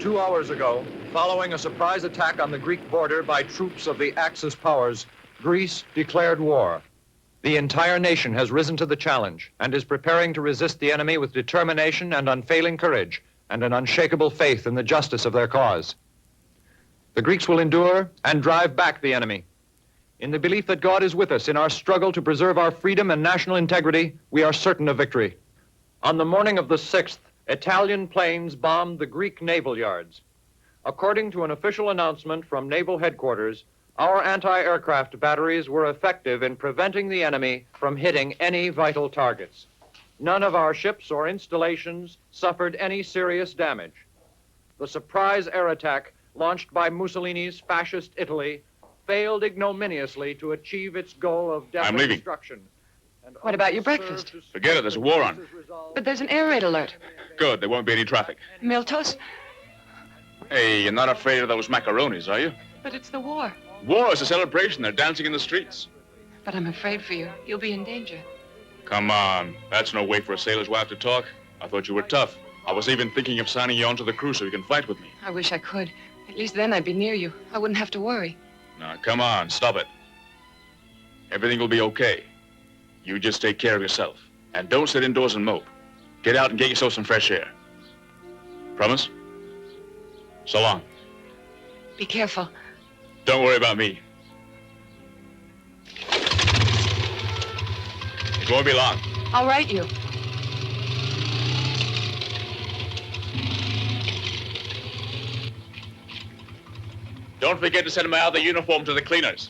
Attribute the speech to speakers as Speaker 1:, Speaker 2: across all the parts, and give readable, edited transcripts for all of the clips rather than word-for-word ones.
Speaker 1: 2 hours ago, following a surprise attack on the Greek border by troops of the Axis powers, Greece declared war. The entire nation has risen to the challenge and is preparing to resist the enemy with determination and unfailing courage and an unshakable faith in the justice of their cause. The Greeks will endure and drive back the enemy. In the belief that God is with us in our struggle to preserve our freedom and national integrity, we are certain of victory. On the morning of the 6th, Italian planes bombed the Greek naval yards. According to an official announcement from naval headquarters, our anti-aircraft batteries were effective in preventing the enemy from hitting any vital targets. None of our ships or installations suffered any serious damage. The surprise air attack launched by Mussolini's fascist Italy failed ignominiously to achieve its goal of definite destruction.
Speaker 2: What about your breakfast?
Speaker 3: Forget it, there's a war on.
Speaker 2: But there's an air raid alert.
Speaker 3: Good, there won't be any traffic.
Speaker 2: Miltos?
Speaker 3: Hey, you're not afraid of those macaronis, are you?
Speaker 2: But it's the war.
Speaker 3: War is a celebration. They're dancing in the streets.
Speaker 2: But I'm afraid for you. You'll be in danger.
Speaker 3: Come on. That's no way for a sailor's wife to talk. I thought you were tough. I was even thinking of signing you onto the crew so you can fight with me.
Speaker 2: I wish I could. At least then I'd be near you. I wouldn't have to worry.
Speaker 3: Now, come on. Stop it. Everything will be okay. You just take care of yourself. And don't sit indoors and mope. Get out and get yourself some fresh air. Promise? So long.
Speaker 2: Be careful.
Speaker 3: Don't worry about me. It won't be long.
Speaker 2: I'll write you.
Speaker 3: Don't forget to send my other uniform to the cleaners.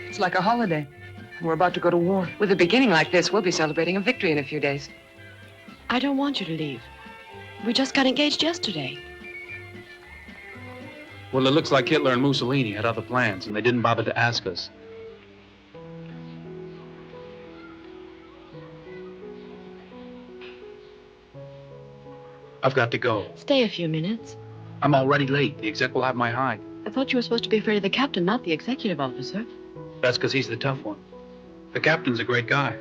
Speaker 2: It's like a holiday. We're about to go to war. With a beginning like this, we'll be celebrating a victory in a few days.
Speaker 4: I don't want you to leave. We just got engaged yesterday.
Speaker 5: Well, it looks like Hitler and Mussolini had other plans, and they didn't bother to ask us. I've got to go.
Speaker 4: Stay a few minutes.
Speaker 5: I'm already late. The exec will have my hide.
Speaker 4: I thought you were supposed to be afraid of the captain, not the executive officer.
Speaker 5: That's because he's the tough one. The captain's a great guy.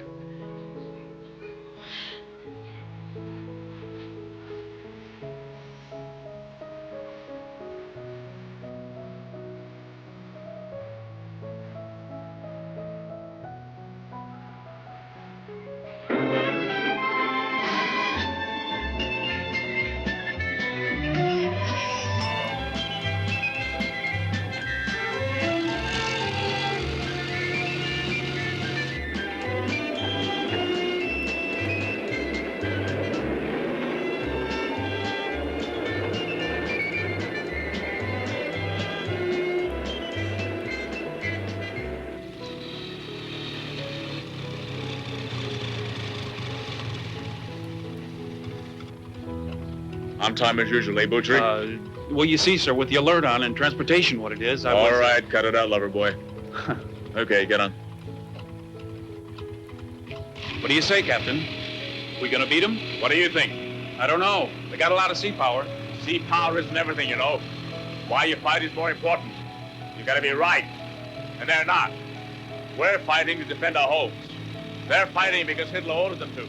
Speaker 3: On time as usual, eh, Butchery?
Speaker 5: Well, you see, sir, with the alert on and transportation what it is,
Speaker 3: All right, cut it out, lover boy. Okay, get on.
Speaker 5: What do you say, Captain? We gonna beat them?
Speaker 3: What do you think?
Speaker 5: I don't know. They got a lot of sea power.
Speaker 3: Sea power isn't everything, you know. Why you fight is more important. You gotta be right. And they're not. We're fighting to defend our homes. They're fighting because Hitler ordered them to.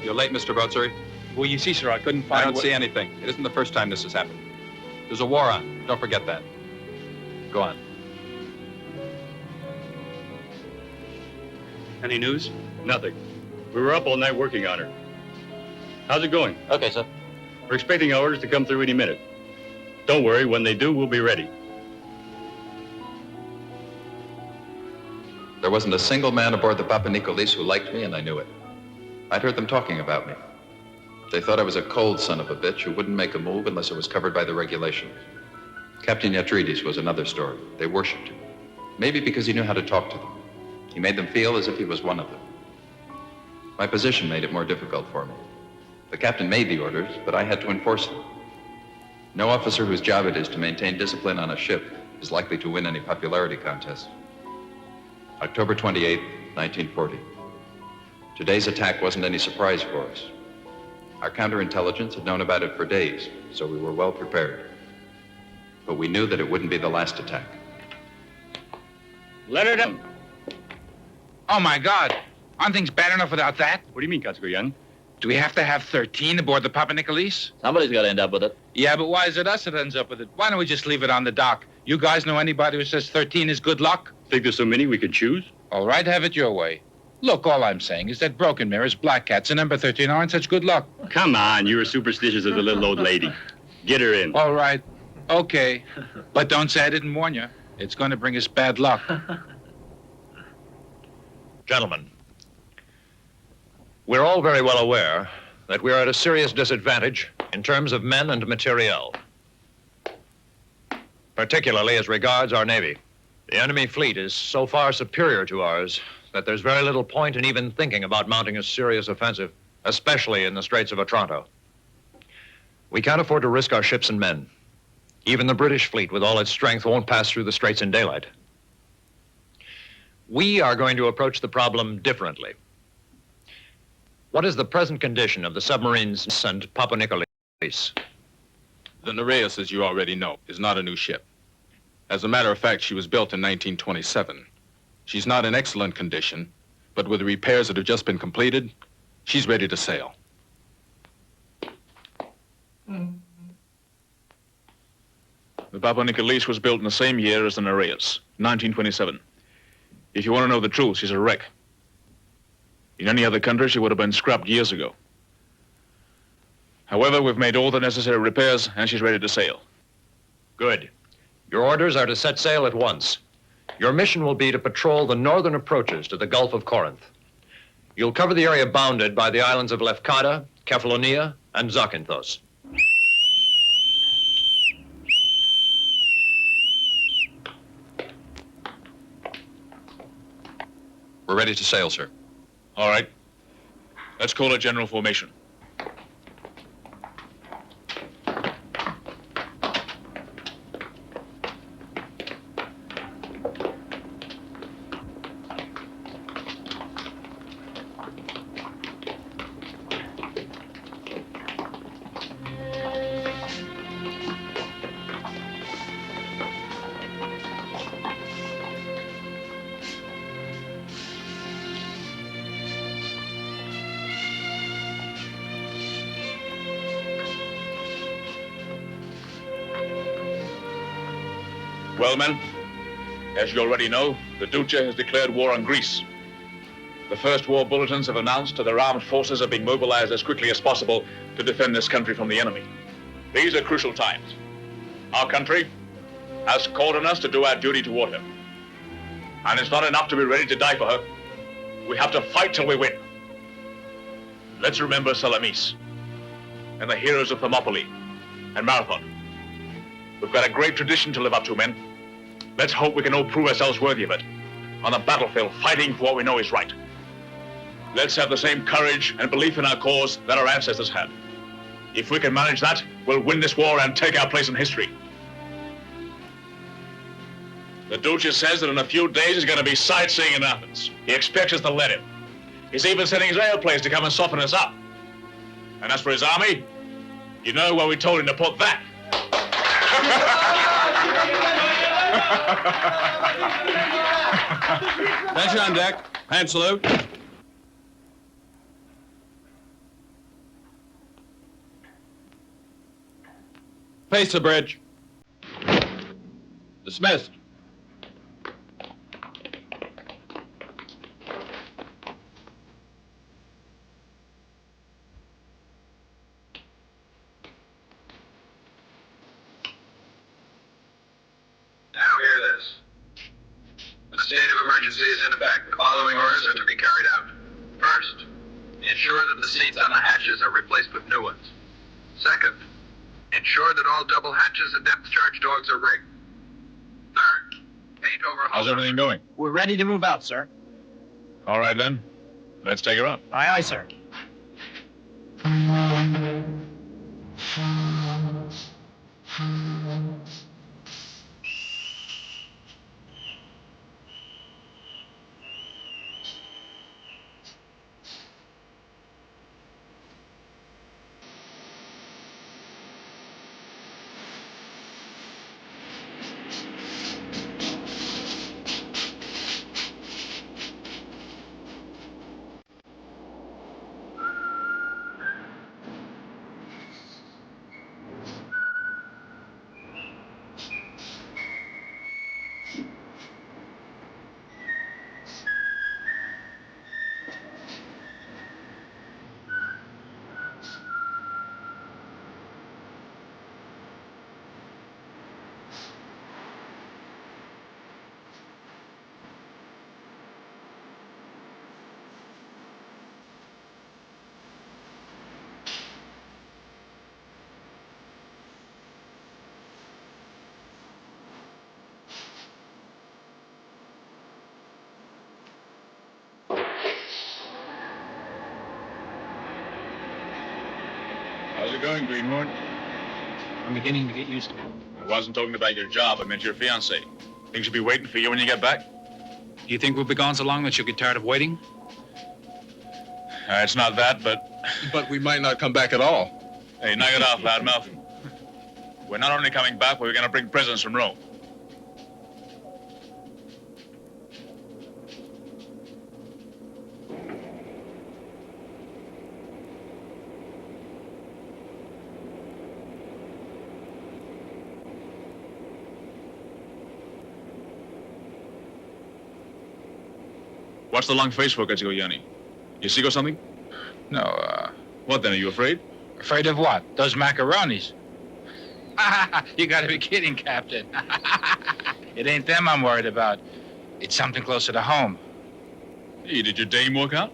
Speaker 1: You're late, Mr. Boatswain.
Speaker 5: Well, you see, sir, I couldn't find...
Speaker 1: I don't see anything. It isn't the first time this has happened. There's a war on. Don't forget that. Go on.
Speaker 5: Any news?
Speaker 6: Nothing. We were up all night working on her. How's it going?
Speaker 1: Okay, sir.
Speaker 6: We're expecting our orders to come through any minute. Don't worry, when they do, we'll be ready.
Speaker 7: There wasn't a single man aboard the Papanikolis who liked me, and I knew it. I'd heard them talking about me. They thought I was a cold son of a bitch who wouldn't make a move unless it was covered by the regulations. Captain Iatridis was another story. They worshipped him. Maybe because he knew how to talk to them. He made them feel as if he was one of them. My position made it more difficult for me. The captain made the orders, but I had to enforce them. No officer whose job it is to maintain discipline on a ship is likely to win any popularity contest. October 28, 1940. Today's attack wasn't any surprise for us. Our counterintelligence had known about it for days, so we were well prepared. But we knew that it wouldn't be the last attack.
Speaker 6: Let her down.
Speaker 8: Oh, my God. Aren't things bad enough without that?
Speaker 6: What do you mean, Kazakos young?
Speaker 8: Do we have to have 13 aboard the Papanikolis?
Speaker 9: Somebody's got to end up with it.
Speaker 8: Yeah, but why is it us that ends up with it? Why don't we just leave it on the dock? You guys know anybody who says 13 is good luck?
Speaker 6: Think there's so many we could choose?
Speaker 8: All right, have it your way. Look, all I'm saying is that broken mirrors, black cats, and number 13 aren't such good luck.
Speaker 6: Come on, you're as superstitious as a little old lady. Get her in.
Speaker 8: All right. Okay. But don't say I didn't warn you. It's going to bring us bad luck.
Speaker 1: Gentlemen, we're all very well aware that we're at a serious disadvantage in terms of men and materiel, particularly as regards our Navy. The enemy fleet is so far superior to ours that there's very little point in even thinking about mounting a serious offensive, especially in the Straits of Otranto. We can't afford to risk our ships and men. Even the British fleet, with all its strength, won't pass through the Straits in daylight. We are going to approach the problem differently. What is the present condition of the submarines and Papanikolis?
Speaker 3: The Nereus, as you already know, is not a new ship. As a matter of fact, she was built in 1927. She's not in excellent condition, but with the repairs that have just been completed, she's ready to sail. The Papanikolis was built in the same year as the Nereus, 1927. If you want to know the truth, she's a wreck. In any other country, she would have been scrapped years ago. However, we've made all the necessary repairs, and she's ready to sail.
Speaker 1: Good. Your orders are to set sail at once. Your mission will be to patrol the northern approaches to the Gulf of Corinth. You'll cover the area bounded by the islands of Lefkada, Kefalonia, and Zakynthos.
Speaker 7: We're ready to sail, sir.
Speaker 3: All right. Let's call it general formation. Well, men, as you already know, the Duce has declared war on Greece. The first war bulletins have announced that their armed forces are being mobilized as quickly as possible to defend this country from the enemy. These are crucial times. Our country has called on us to do our duty toward her. And it's not enough to be ready to die for her. We have to fight till we win. Let's remember Salamis and the heroes of Thermopylae and Marathon. We've got a great tradition to live up to, men. Let's hope we can all prove ourselves worthy of it. On the battlefield, fighting for what we know is right. Let's have the same courage and belief in our cause that our ancestors had. If we can manage that, we'll win this war and take our place in history. The Duce says that in a few days he's going to be sightseeing in Athens. He expects us to let him. He's even sending his airplanes to come and soften us up. And as for his army, you know where we told him to put that.
Speaker 10: Attention on deck. Hand salute. Face the bridge. Dismissed.
Speaker 7: State of emergency is in effect. The following orders are to be carried out. First, it
Speaker 9: ensure that the seats on the hatches are replaced with new ones. Second, ensure that all double hatches and depth charge dogs are rigged. Third, paint overhaul.
Speaker 3: How's everything going?
Speaker 11: We're ready to move out, sir.
Speaker 3: All right, then. Let's take her up.
Speaker 11: Aye, aye, sir.
Speaker 3: How's it going, Greenhorn?
Speaker 5: I'm beginning to get used to it.
Speaker 3: I wasn't talking about your job. I meant your fiancée. Think she'll be waiting for you when you get back?
Speaker 5: Do you think we'll be gone so long that she'll get tired of waiting?
Speaker 3: It's not that, but...
Speaker 10: But we might not come back at all.
Speaker 3: Hey, knock it off, loudmouth. We're not only coming back, but we're going to bring presents from Rome. What's the long face for, Giannis? You sick or something?
Speaker 8: No,
Speaker 3: What then, are you afraid?
Speaker 8: afraid of what? Those macaronis. You gotta be kidding, Captain. It ain't them I'm worried about. It's something closer to home.
Speaker 3: Hey, did your dame walk out?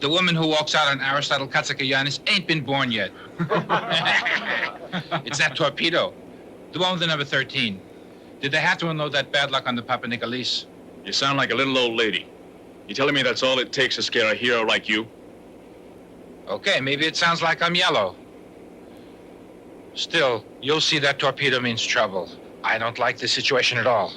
Speaker 8: The woman who walks out on Aristotle Giannis ain't been born yet. It's that Torpedo. The one with the number 13. Did they have to unload that bad luck on the Papanikolis?
Speaker 3: You sound like a little old lady. You telling me that's all it takes to scare a hero like you?
Speaker 8: Okay, maybe it sounds like I'm yellow. Still, you'll see that Torpedo means trouble. I don't like this situation at all.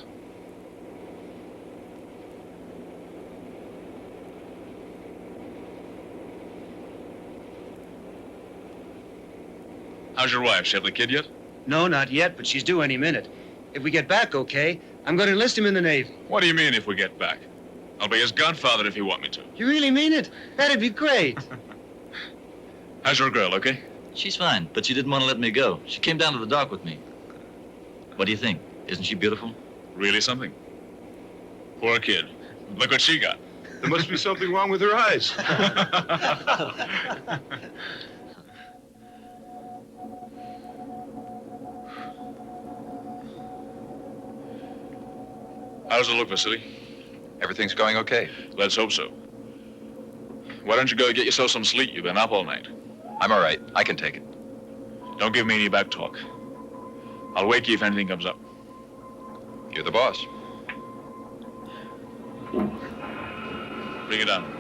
Speaker 3: How's your wife? She have the kid yet?
Speaker 11: No, not yet, but she's due any minute. If we get back okay, I'm going to enlist him in the Navy.
Speaker 3: What do you mean if we get back? I'll be his godfather if you want me to.
Speaker 11: You really mean it? That'd be great.
Speaker 3: How's your girl, okay?
Speaker 12: She's fine, but she didn't want to let me go. She came down to the dock with me. What do you think? Isn't she beautiful?
Speaker 3: Really something? Poor kid. Look what she got.
Speaker 10: There must be something wrong with her eyes.
Speaker 3: How's it look, Vasily?
Speaker 7: Everything's going okay.
Speaker 3: Let's hope so. Why don't you go get yourself some sleep? You've been up all night.
Speaker 7: I'm all right. I can take it.
Speaker 3: Don't give me any back talk. I'll wake you if anything comes up.
Speaker 7: You're the boss.
Speaker 3: Bring it down.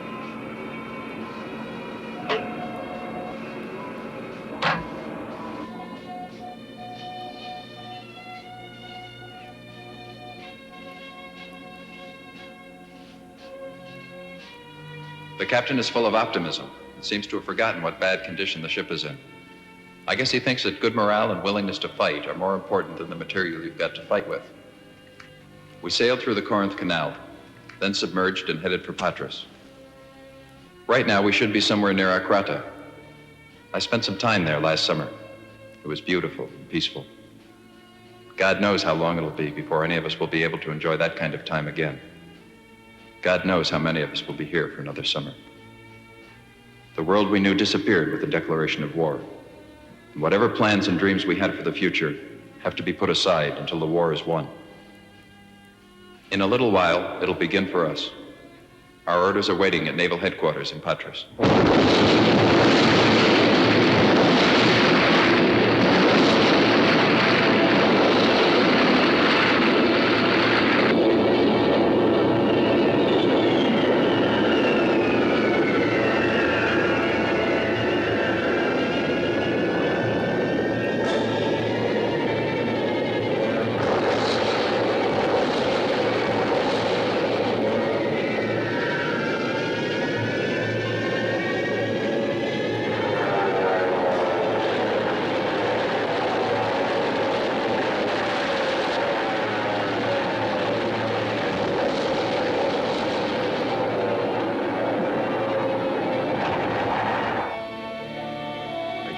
Speaker 7: The captain is full of optimism and seems to have forgotten what bad condition the ship is in. I guess he thinks that good morale and willingness to fight are more important than the material you've got to fight with. We sailed through the Corinth Canal, then submerged and headed for Patras. Right now, we should be somewhere near Akrata. I spent some time there last summer. It was beautiful and peaceful. God knows how long it'll be before any of us will be able to enjoy that kind of time again. God knows how many of us will be here for another summer. The world we knew disappeared with the declaration of war. And whatever plans and dreams we had for the future have to be put aside until the war is won. In a little while, it'll begin for us. Our orders are waiting at Naval Headquarters in Patras.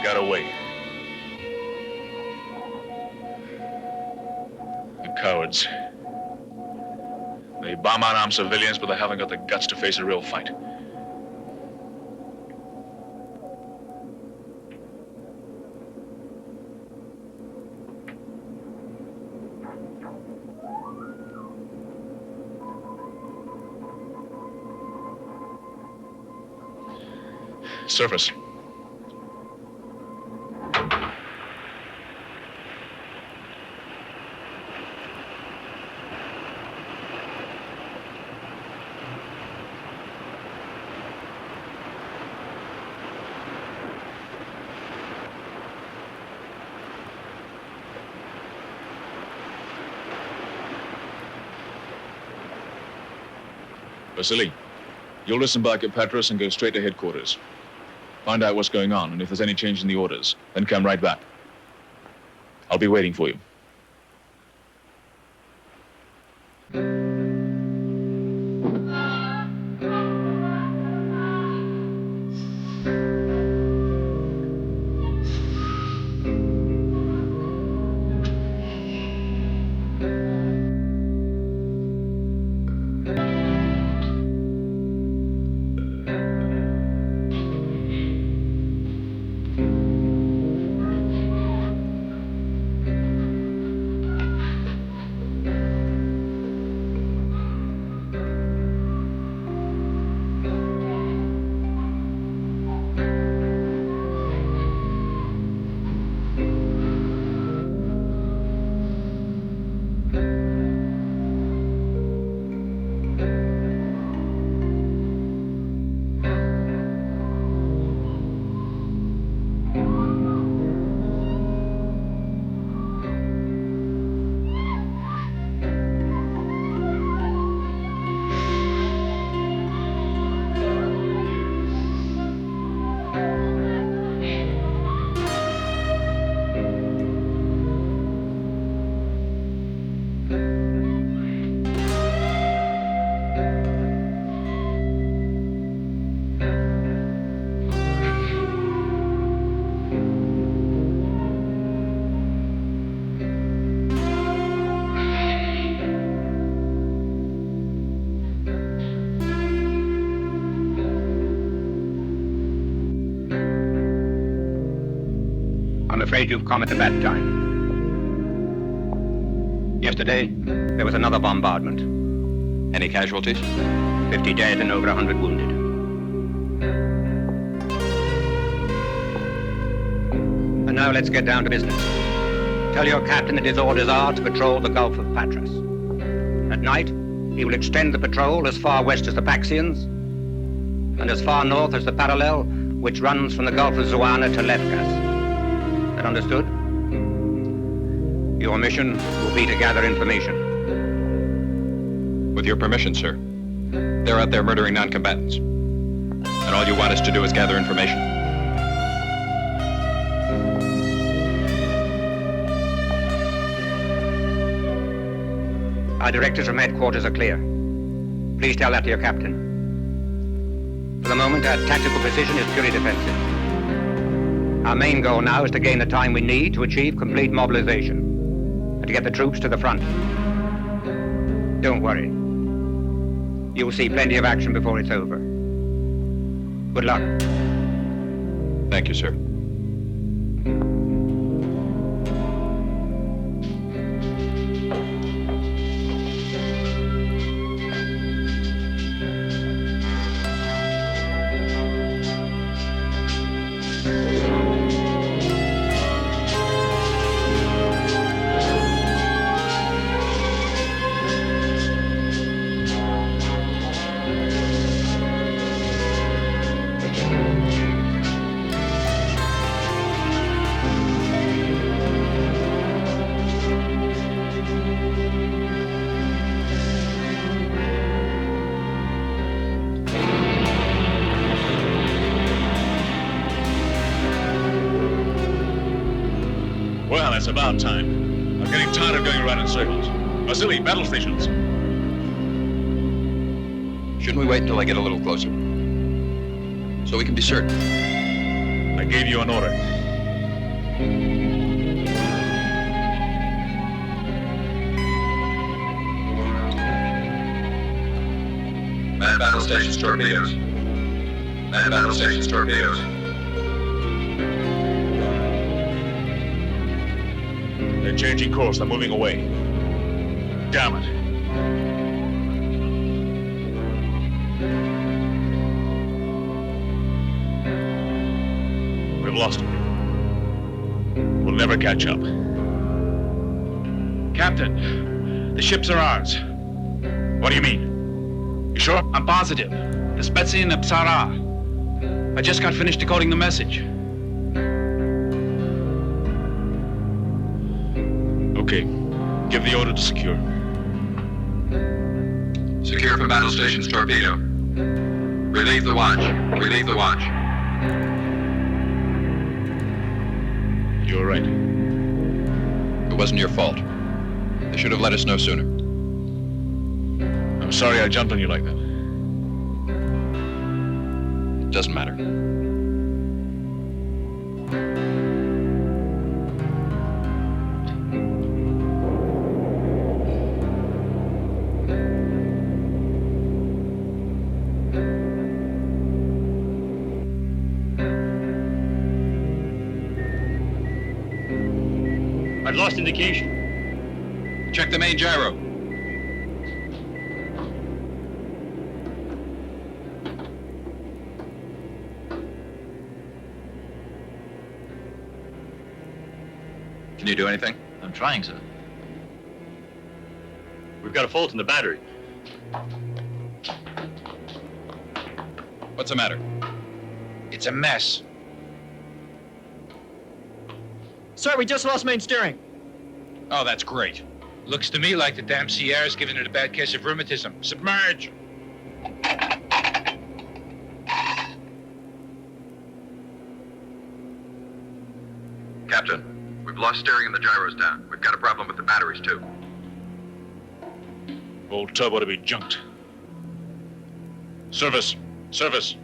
Speaker 3: Got away. The cowards. They bomb unarmed civilians, but they haven't got the guts to face a real fight. Surface. Vasily, you'll listen back at Patras and go straight to headquarters. Find out what's going on, and if there's any change in the orders, then come right back. I'll be waiting for you.
Speaker 13: I'm afraid you've come at a bad time. Yesterday, there was another bombardment.
Speaker 7: Any casualties?
Speaker 13: 50 dead and over 100 wounded. And now let's get down to business. Tell your captain that his orders are to patrol the Gulf of Patras. At night, he will extend the patrol as far west as the Paxians and as far north as the parallel which runs from the Gulf of Zuana to Lefkas. That understood? Your mission will be to gather information.
Speaker 7: With your permission, sir. They're out there murdering non-combatants. And all you want us to do is gather information.
Speaker 13: Our directives from headquarters are clear. Please tell that to your captain. For the moment, our tactical position is purely defensive. Our main goal now is to gain the time we need to achieve complete mobilization and to get the troops to the front. Don't worry. You'll see plenty of action before it's over. Good luck.
Speaker 7: Thank you, sir.
Speaker 3: It's about time. I'm getting tired of going around in circles. Vasily, battle stations.
Speaker 7: Shouldn't we wait until I get a little closer? So we can be certain.
Speaker 3: I gave you an order.
Speaker 9: Man battle stations torpedoes. Man battle stations torpedoes.
Speaker 3: They're changing course. They're moving away. Damn it. We've lost them. We'll never catch up.
Speaker 5: Captain, the ships are ours.
Speaker 3: What do you mean? You sure?
Speaker 5: I'm positive. The Spetsy and the Psara. I just got finished decoding the message.
Speaker 3: Okay. Give the order to secure.
Speaker 9: Secure from battle stations torpedo. Relieve the watch. Relieve the watch.
Speaker 3: You're right.
Speaker 7: It wasn't your fault. They should have let us know sooner.
Speaker 3: I'm sorry I jumped on you like that.
Speaker 7: It doesn't matter.
Speaker 6: I've lost indication.
Speaker 7: Check the main gyro. Can you do anything?
Speaker 12: I'm trying, sir.
Speaker 6: We've got a fault in the battery.
Speaker 7: What's the matter?
Speaker 8: It's a mess.
Speaker 11: Sir, we just lost main steering.
Speaker 8: Oh, that's great. Looks to me like the damn sea air is giving it a bad case of rheumatism. Submerge!
Speaker 9: Captain, we've lost steering and the gyro's down. We've got a problem with the batteries, too.
Speaker 3: Old turbo to be junked. Service. Service.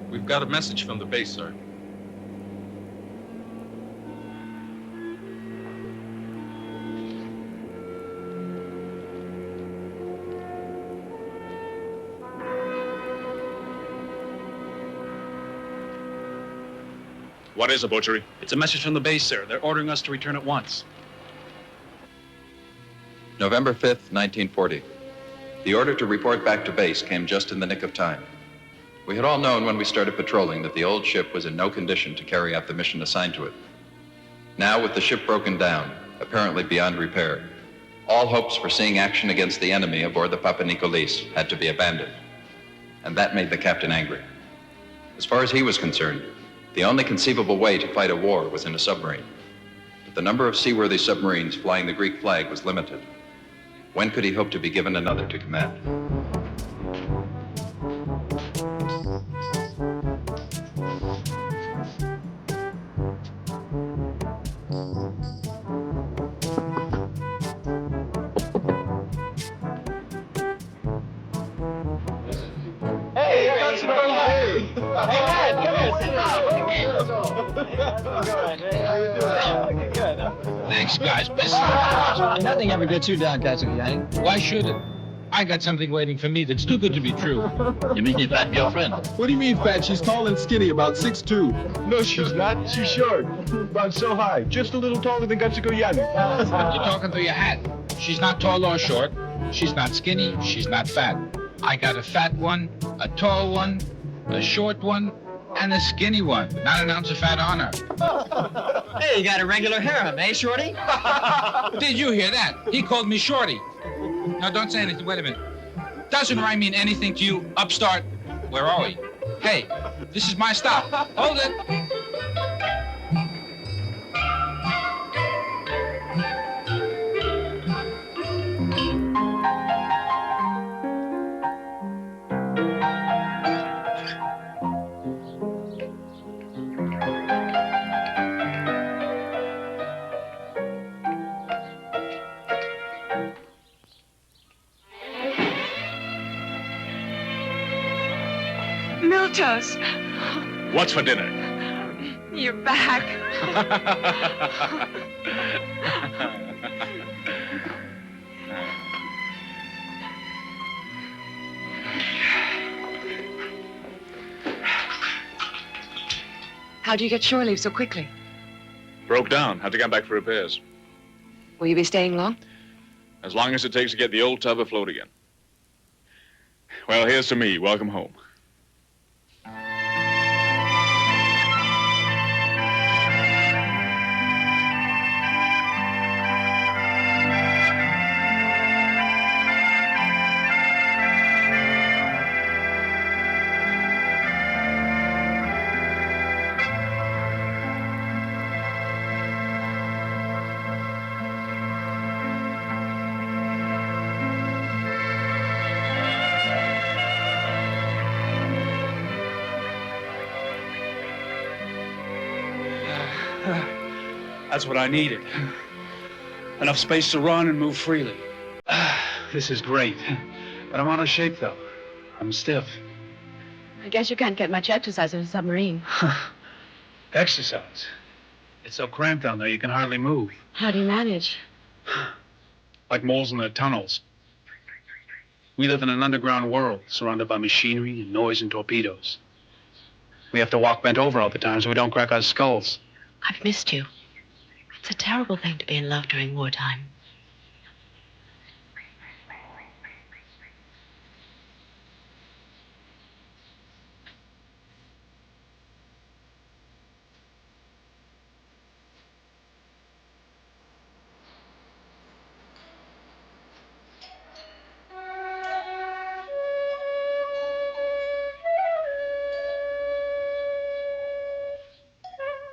Speaker 10: We've got a message from the base, sir.
Speaker 3: What is a butchery?
Speaker 5: It's a message from the base, sir. They're ordering us to return at once.
Speaker 7: November 5th, 1940. The order to report back to base came just in the nick of time. We had all known when we started patrolling that the old ship was in no condition to carry out the mission assigned to it. Now, with the ship broken down, apparently beyond repair, all hopes for seeing action against the enemy aboard the Papanikolis had to be abandoned. And that made the captain angry. As far as he was concerned, the only conceivable way to fight a war was in a submarine. But the number of seaworthy submarines flying the Greek flag was limited. When could he hope to be given another to command?
Speaker 8: Thanks, guys.
Speaker 14: Nothing ever gets you down, Kazakos.
Speaker 8: Why should it? I got something waiting for me that's too good to be true.
Speaker 12: You mean you're not your friend?
Speaker 10: What do you mean, fat? She's tall and skinny, about 6'2".
Speaker 15: No, she's not. She's short. About so high. Just a little taller than Giannis.
Speaker 8: You're talking through your hat. She's not tall or short. She's not skinny. She's not fat. I got a fat one, a tall one, a short one, and a skinny one. Not an ounce of fat on her.
Speaker 14: Hey, you got a regular harem, eh, Shorty?
Speaker 8: Did you hear that? He called me Shorty. No, don't say anything. Wait a minute. Doesn't rhyme mean anything to you, upstart? Where are we? Hey, this is my stop. Hold it.
Speaker 2: Baltos!
Speaker 3: What's for dinner?
Speaker 2: You're back. How'd you get shore leave so quickly?
Speaker 3: Broke down. Had to come back for repairs.
Speaker 2: Will you be staying long?
Speaker 3: As long as it takes to get the old tub afloat again. Well, here's to me. Welcome home.
Speaker 5: That's what I needed. Enough space to run and move freely. This is great. But I'm out of shape, though. I'm stiff.
Speaker 4: I guess you can't get much exercise in a submarine.
Speaker 5: Exercise? It's so cramped down there, you can hardly move.
Speaker 4: How do you manage?
Speaker 5: Like moles in their tunnels. We live in an underground world, surrounded by machinery and noise and torpedoes. We have to walk bent over all the time so we don't crack our skulls.
Speaker 4: I've missed you. It's a terrible thing to be in love during wartime.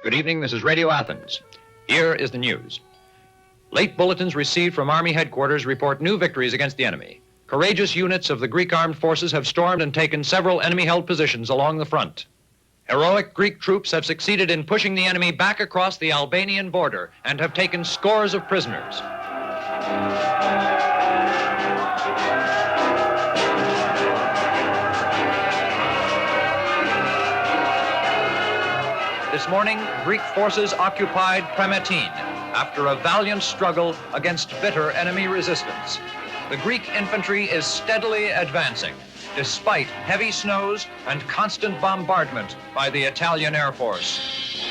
Speaker 1: Good evening, this is Radio Athens. Here is the news. Late bulletins received from Army headquarters report new victories against the enemy. Courageous units of the Greek armed forces have stormed and taken several enemy-held positions along the front. Heroic Greek troops have succeeded in pushing the enemy back across the Albanian border and have taken scores of prisoners. This morning, Greek forces occupied Premetine after a valiant struggle against bitter enemy resistance. The Greek infantry is steadily advancing, despite heavy snows and constant bombardment by the Italian Air Force.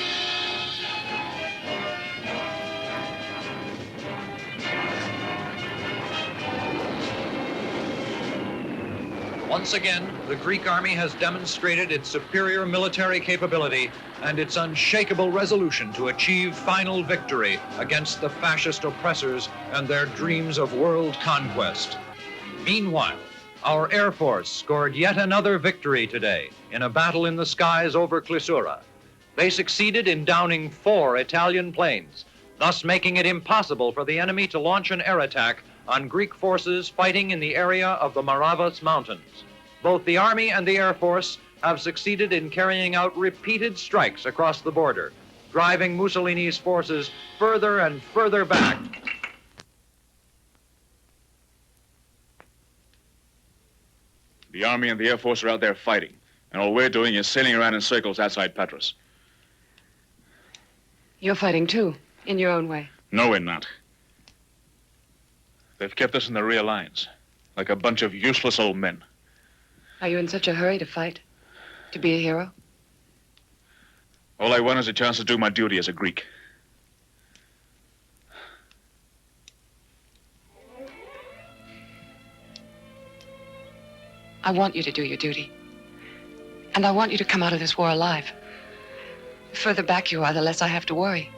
Speaker 1: Once again, the Greek army has demonstrated its superior military capability and its unshakable resolution to achieve final victory against the fascist oppressors and their dreams of world conquest. Meanwhile, our Air Force scored yet another victory today in a battle in the skies over Klissura. They succeeded in downing 4 Italian planes, thus making it impossible for the enemy to launch an air attack on Greek forces fighting in the area of the Moravas Mountains. Both the Army and the Air Force have succeeded in carrying out repeated strikes across the border, driving Mussolini's forces further and further back.
Speaker 3: The Army and the Air Force are out there fighting, and all we're doing is sailing around in circles outside Patras.
Speaker 2: You're fighting too, in your own way.
Speaker 3: No, we're not. They've kept us in the rear lines, like a bunch of useless old men.
Speaker 2: Are you in such a hurry to fight? To be a hero?
Speaker 3: All I want is a chance to do my duty as a Greek.
Speaker 2: I want you to do your duty. And I want you to come out of this war alive. The further back you are, the less I have to worry.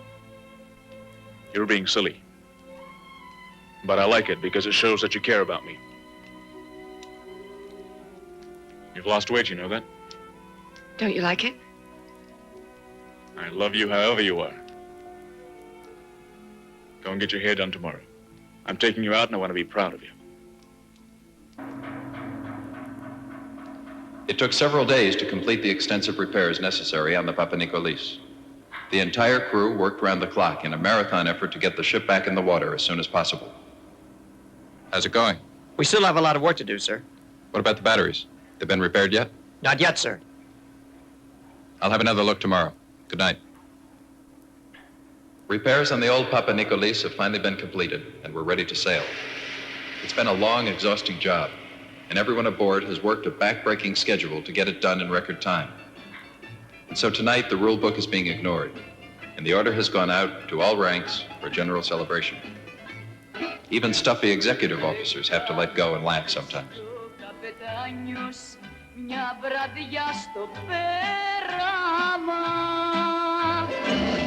Speaker 3: You're being silly. But I like it because it shows that you care about me. You've lost weight, you know that?
Speaker 2: Don't you like it?
Speaker 3: I love you however you are. Go and get your hair done tomorrow. I'm taking you out and I want to be proud of you.
Speaker 7: It took several days to complete the extensive repairs necessary on the Papanikolis. The entire crew worked round the clock in a marathon effort to get the ship back in the water as soon as possible. How's it going?
Speaker 14: We still have a lot of work to do, sir.
Speaker 7: What about the batteries? They've been repaired yet?
Speaker 14: Not yet, sir.
Speaker 7: I'll have another look tomorrow. Good night. Repairs on the old Papanikolis have finally been completed, and we're ready to sail. It's been a long, exhausting job, and everyone aboard has worked a back-breaking schedule to get it done in record time. And so tonight, the rule book is being ignored, and the order has gone out to all ranks for general celebration. Even stuffy executive officers have to let go and laugh sometimes.
Speaker 16: Μια βραδιά στο πέραμα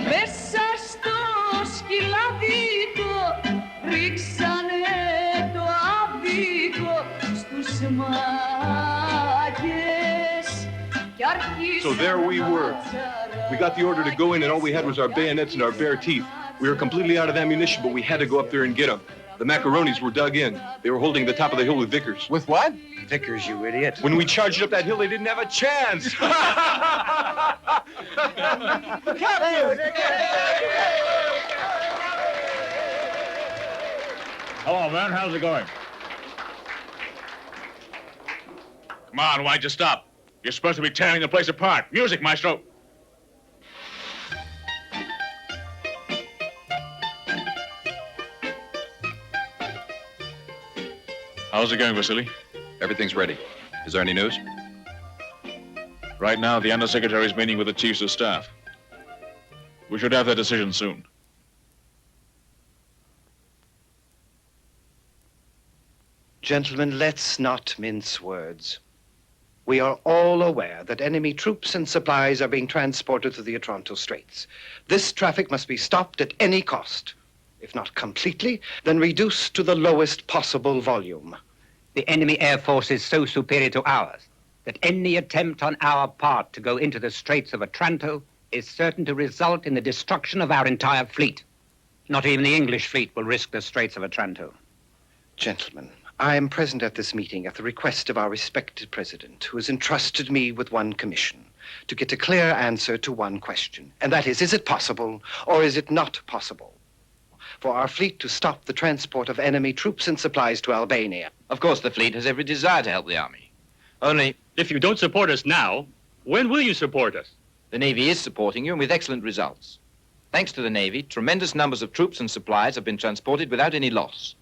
Speaker 16: μέσα στο σκυλαδίκο ρίξανε το άδικο στους μάγες κι αρχίσαν.
Speaker 15: So there we were. We got the order to go in and all we had was our bayonets and our bare teeth. We were completely out of ammunition, but we had to go up there and get them. The macaronis were dug in. They were holding the top of the hill with Vickers.
Speaker 11: With what? Vickers, you idiot.
Speaker 15: When we charged up that hill, they didn't have a chance.
Speaker 6: Hello, man. How's it going?
Speaker 3: Come on, why'd you stop? You're supposed to be tearing the place apart. Music, maestro. How's it going, Vasily?
Speaker 7: Everything's ready. Is there any news?
Speaker 3: Right now, the Undersecretary is meeting with the Chiefs of Staff. We should have that decision soon.
Speaker 17: Gentlemen, let's not mince words. We are all aware that enemy troops and supplies are being transported through the Otranto Straits. This traffic must be stopped at any cost. If not completely, then reduced to the lowest possible volume.
Speaker 13: The enemy air force is so superior to ours that any attempt on our part to go into the Straits of Otranto is certain to result in the destruction of our entire fleet. Not even the English fleet will risk the Straits of Otranto.
Speaker 17: Gentlemen, I am present at this meeting at the request of our respected president, who has entrusted me with one commission, to get a clear answer to one question, and that is it possible or is it not possible for our fleet to stop the transport of enemy troops and supplies to Albania?
Speaker 18: Of course, the fleet has every desire to help the army. Only,
Speaker 6: if you don't support us now, when will you support us?
Speaker 18: The Navy is supporting you, and with excellent results. Thanks to the Navy, tremendous numbers of troops and supplies have been transported without any loss.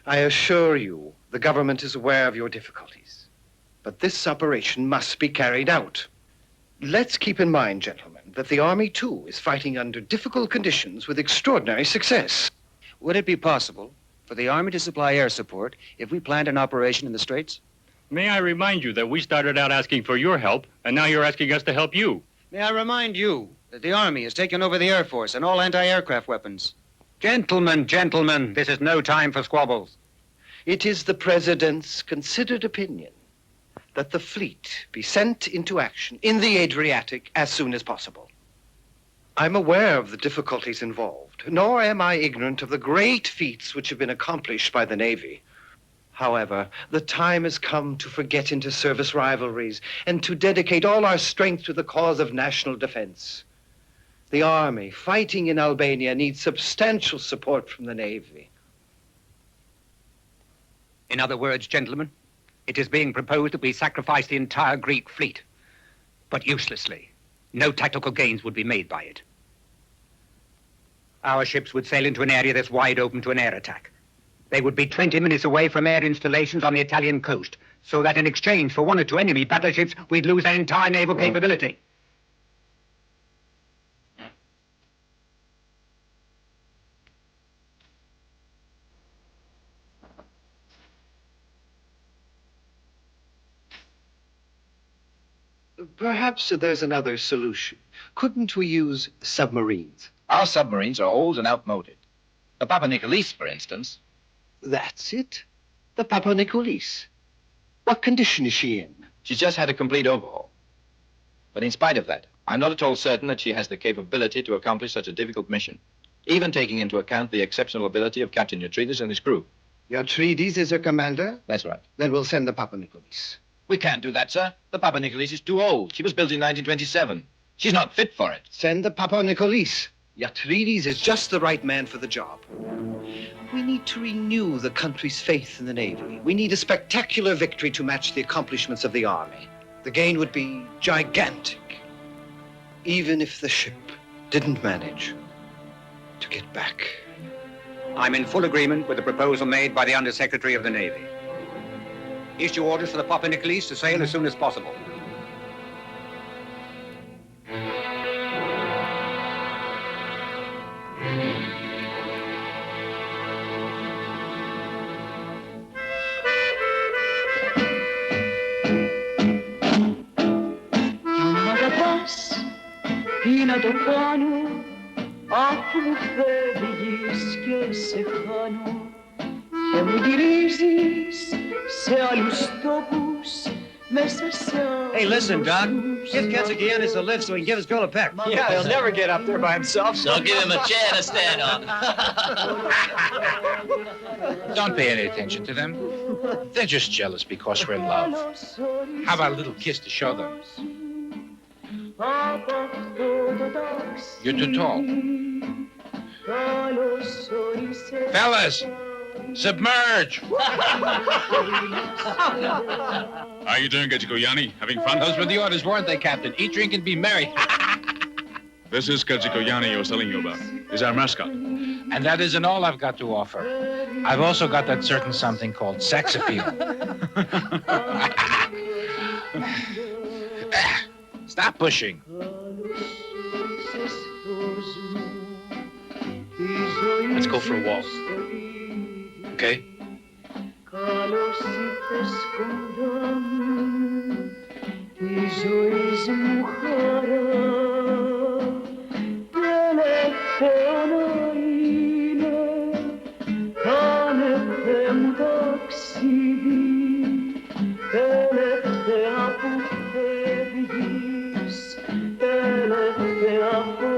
Speaker 17: I assure you, the government is aware of your difficulties. But this operation must be carried out. Let's keep in mind, gentlemen, that the Army, too, is fighting under difficult conditions with extraordinary success.
Speaker 11: Would it be possible for the Army to supply air support if we planned an operation in the Straits?
Speaker 6: May I remind you that we started out asking for your help, and now you're asking us to help you.
Speaker 11: May I remind you that the Army has taken over the Air Force and all anti-aircraft weapons.
Speaker 13: Gentlemen, this is no time for squabbles.
Speaker 17: It is the President's considered opinion that the fleet be sent into action in the Adriatic as soon as possible. I'm aware of the difficulties involved, nor am I ignorant of the great feats which have been accomplished by the Navy. However, the time has come to forget inter-service rivalries and to dedicate all our strength to the cause of national defense. The Army fighting in Albania needs substantial support from the Navy.
Speaker 13: In other words, gentlemen, it is being proposed that we sacrifice the entire Greek fleet, but uselessly. No tactical gains would be made by it. Our ships would sail into an area that's wide open to an air attack. They would be 20 minutes away from air installations on the Italian coast, so that in exchange for 1 or 2 enemy battleships, we'd lose their entire naval capability.
Speaker 17: Perhaps there's another solution. Couldn't we use submarines?
Speaker 19: Our submarines are old and outmoded. The Papanikolis, for instance.
Speaker 17: That's it. The Papanikolis. What condition is she in?
Speaker 19: She's just had a complete overhaul. But in spite of that, I'm not at all certain that she has the capability to accomplish such a difficult mission, even taking into account the exceptional ability of Captain Iatridis and his crew.
Speaker 17: Iatridis is her commander?
Speaker 19: That's right.
Speaker 17: Then we'll send the Papanikolis.
Speaker 19: We can't do that, sir. The Papanikolis is too old. She was built in 1927. She's not fit for it.
Speaker 17: Send the Papanikolis. Iatridis is just the right man for the job. We need to renew the country's faith in the Navy. We need a spectacular victory to match the accomplishments of the Army. The gain would be gigantic. even if the ship didn't manage to get back.
Speaker 13: I'm in full agreement with the proposal made by the Undersecretary of the Navy. Issue orders for the Papanikolis to sail as soon as possible.
Speaker 16: Τι να το κάνω, αφού μου φεύγεις και σε χάνω και μου γυρίζεις σε άλλους τόπους μέσα σε άλλους.
Speaker 11: Hey, listen, Doc. Give Giannis a lift so he can give his girl a peck.
Speaker 14: Yeah, he'll never get up there by himself.
Speaker 12: So give him a chair to stand on.
Speaker 8: Don't pay any attention to them. They're just jealous because we're in love. How about a little kiss to show them? You're too tall. Fellas, submerge!
Speaker 3: How you doing, Kazakos? Having fun?
Speaker 8: Those were the orders, weren't they, Captain? Eat, drink, and be merry.
Speaker 3: This is Kazakos I was telling you about. He's our mascot.
Speaker 8: And that isn't all I've got to offer. I've also got that certain something called sex appeal. Stop pushing.
Speaker 5: Let's go for a walk. Okay?
Speaker 16: Καλώς ήρθες κοντά μου, τη ζωής μου χαρά, τελευταίο να είναι, κάνε Θεέ μου ταξίδι, τελευταία που φεύγεις, τελευταία φορά.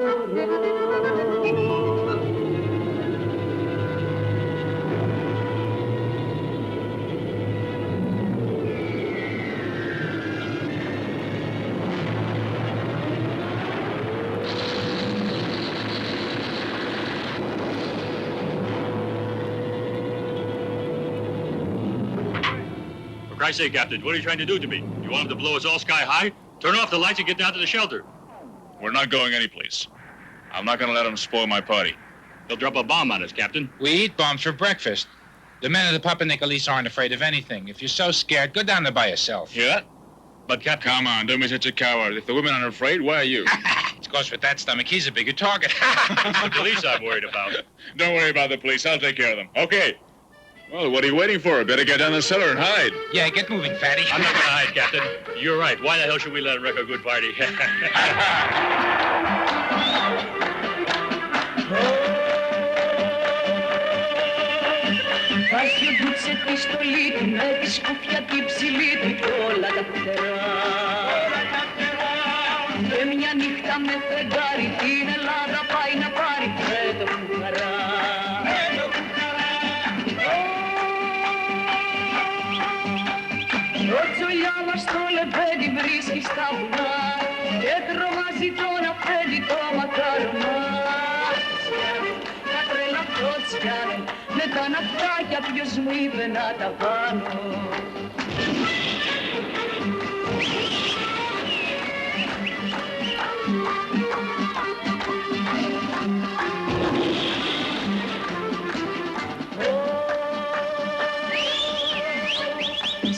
Speaker 6: For Christ's sake, Captain, what are you trying to do to me? You want him to blow us all sky high? Turn off the lights and get down to the shelter.
Speaker 3: We're not going anyplace. I'm not gonna let him spoil my party.
Speaker 6: They'll drop a bomb on us, Captain.
Speaker 5: We eat bombs for breakfast. The men of the Papanikolis aren't afraid of anything. If you're so scared, go down there by yourself.
Speaker 3: Hear that?
Speaker 6: But, Captain...
Speaker 3: Come on, don't be such a coward. If the women aren't afraid, why are you?
Speaker 5: Of course, with that stomach, he's a bigger target.
Speaker 6: It's the police I'm worried about.
Speaker 3: Don't worry about the police. I'll take care of them. Okay. Well, what are you waiting for? Better get down the cellar and hide.
Speaker 5: Yeah, get moving, fatty.
Speaker 6: I'm not gonna hide, Captain. You're right. Why the hell should we let him wreck a good party?
Speaker 16: Θα σου δούξε τη στολή του με τη σκούφια την ψηλή του κι όλα τα φτερά. Και μια νύχτα με φεγγάρι την Ελλάδα πάει να πάρει φέτο κουκαρά. Το τσολιά μας το λεβέντι βρίσκει στα βουνά και τρομάζει τον αφέντη το μακάρονα. Τα τρελά φρότσιανε με τα ναυτάκια ποιος μου είπε να τα πάνω.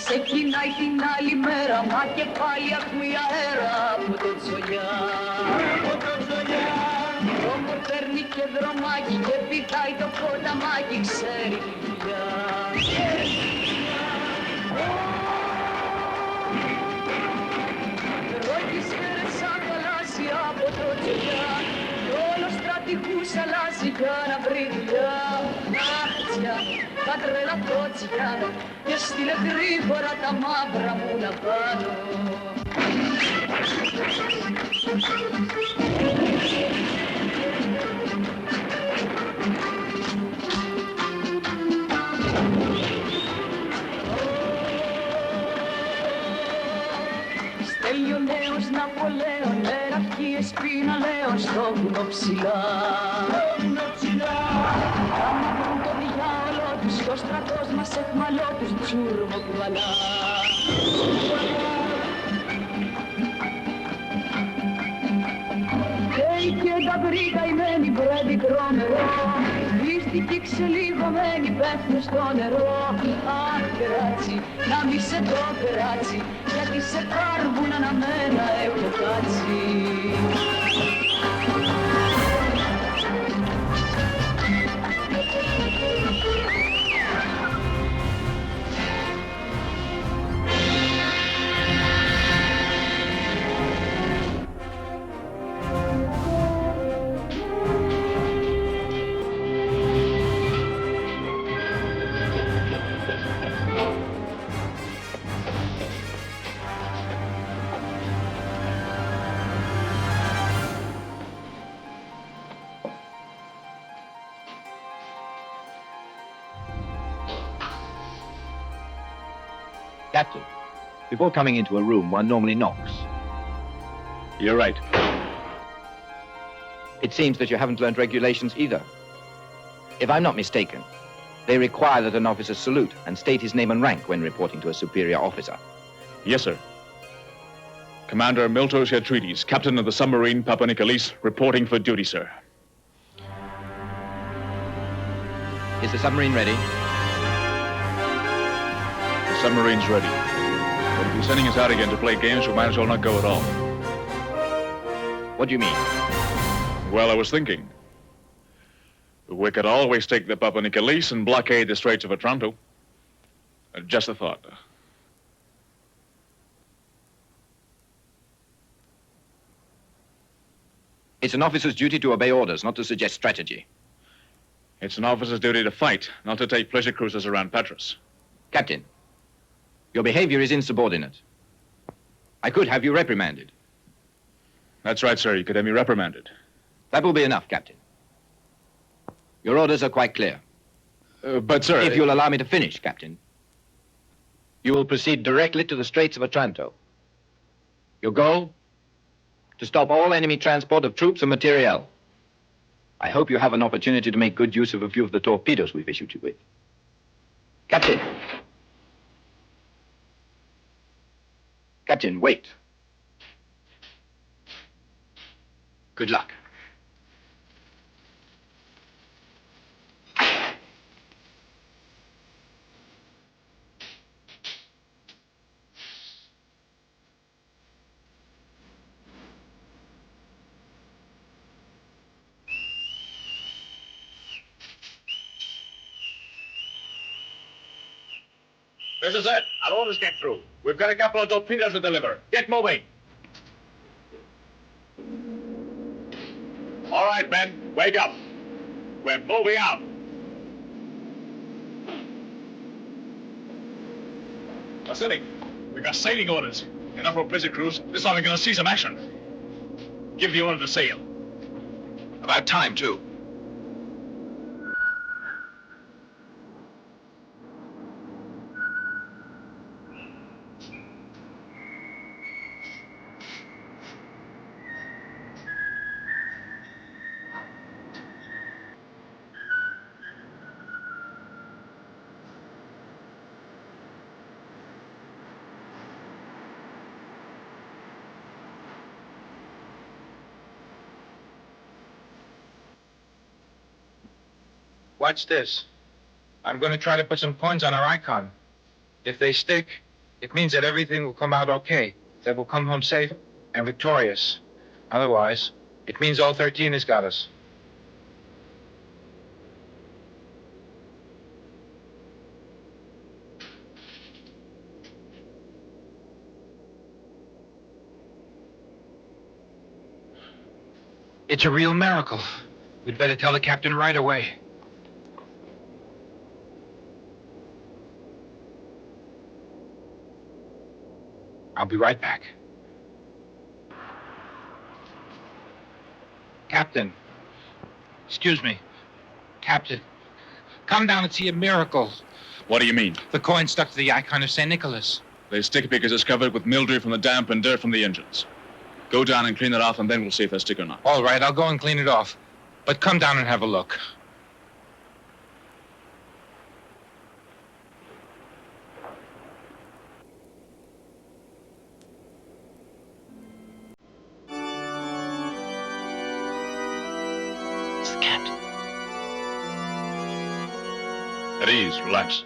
Speaker 16: Ξεκινάει την άλλη μέρα, μα και πάλι ακούει αέρα από το τσολιά. Δρόμο παίρνει και δρομάκι και πηδάει το ποταμάκι, ξέρει τη δουλειά. Ρόγεις φέρεσα χαλάσει από το τσολιά κι όλο στρατηγούς αλλάζει για να βρει δουλειά. Νάχτσια, τα τρελά κότσιανα και στείλε γρήγορα τα μαύρα μου να πάνω. Στέλνει ο νέος Ναπολέων, εραρχίες πιναλέων στο βουνό ψηλά. Άμα βρουν το διάολο τους, ο στρατός μας εχμαλώ τους τσούρμο κουβαλά. τρομερό. Βρίσκει ξελίγωμένη πέφτει στο νερό. Αχ, περάτσι, να μη σε το περάτσι, γιατί σε κάρβουν αναμένα έχω κάτσει.
Speaker 19: Captain, before coming into a room, one normally knocks.
Speaker 3: You're right.
Speaker 18: It seems that you haven't learned regulations either. If I'm not mistaken, they require that an officer salute and state his name and rank when reporting to a superior officer.
Speaker 3: Yes, sir. Commander Miltos Iatridis, captain of the submarine Papanikolis, reporting for duty, sir.
Speaker 18: Is the submarine ready?
Speaker 3: The submarine's ready. But if you're sending us out again to play games, we might as well not go at all.
Speaker 18: What do you mean?
Speaker 3: Well, I was thinking. We could always take the Papanikolis and blockade the Straits of Otranto. Just a thought.
Speaker 18: It's an officer's duty to obey orders, not to suggest strategy.
Speaker 3: It's an officer's duty to fight, not to take pleasure cruises around Patras.
Speaker 18: Captain, your behavior is insubordinate. I could have you reprimanded.
Speaker 3: That's right, sir. You could have me reprimanded.
Speaker 18: That will be enough, Captain. Your orders are quite clear.
Speaker 3: But, sir...
Speaker 18: If you'll allow me to finish, Captain. You will proceed directly to the Straits of Otranto. Your goal? To stop all enemy transport of troops and materiel. I hope you have an opportunity to make good use of a few of the torpedoes we've issued you with. Captain! Captain, wait. Good luck.
Speaker 6: This is it. Our orders get through. We've got a couple of torpedoes to deliver. Get moving. All right, men, wake up. We're moving out. Vasilis, we got sailing orders. Enough for a pleasure cruise. This time we're going to see some action. Give the order to sail.
Speaker 10: About time, too.
Speaker 8: Watch this. I'm going to try to put some points on our icon. If they stick, it means that everything will come out okay, that we'll come home safe and victorious. Otherwise, it means all 13 has got us. It's a real miracle. We'd better tell the captain right away. I'll be right back. Captain. Excuse me. Captain. Come down and see a miracle.
Speaker 3: What do you mean?
Speaker 8: The coin stuck to the icon of St. Nicholas.
Speaker 3: They stick because it's covered with mildew from the damp and dirt from the engines. Go down and clean it off, and then we'll see if they stick or not.
Speaker 8: All right, I'll go and clean it off. But come down and have a look.
Speaker 2: It's the captain.
Speaker 3: At ease, relax.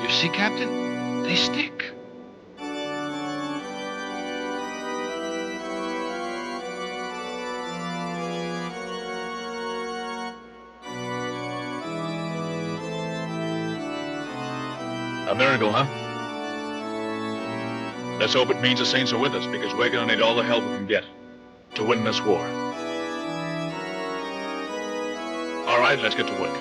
Speaker 5: You see, Captain? They stick.
Speaker 3: A miracle, huh? Let's hope it means the saints are with us, because we're gonna need all the help we can get to win this war. All right, let's get to work.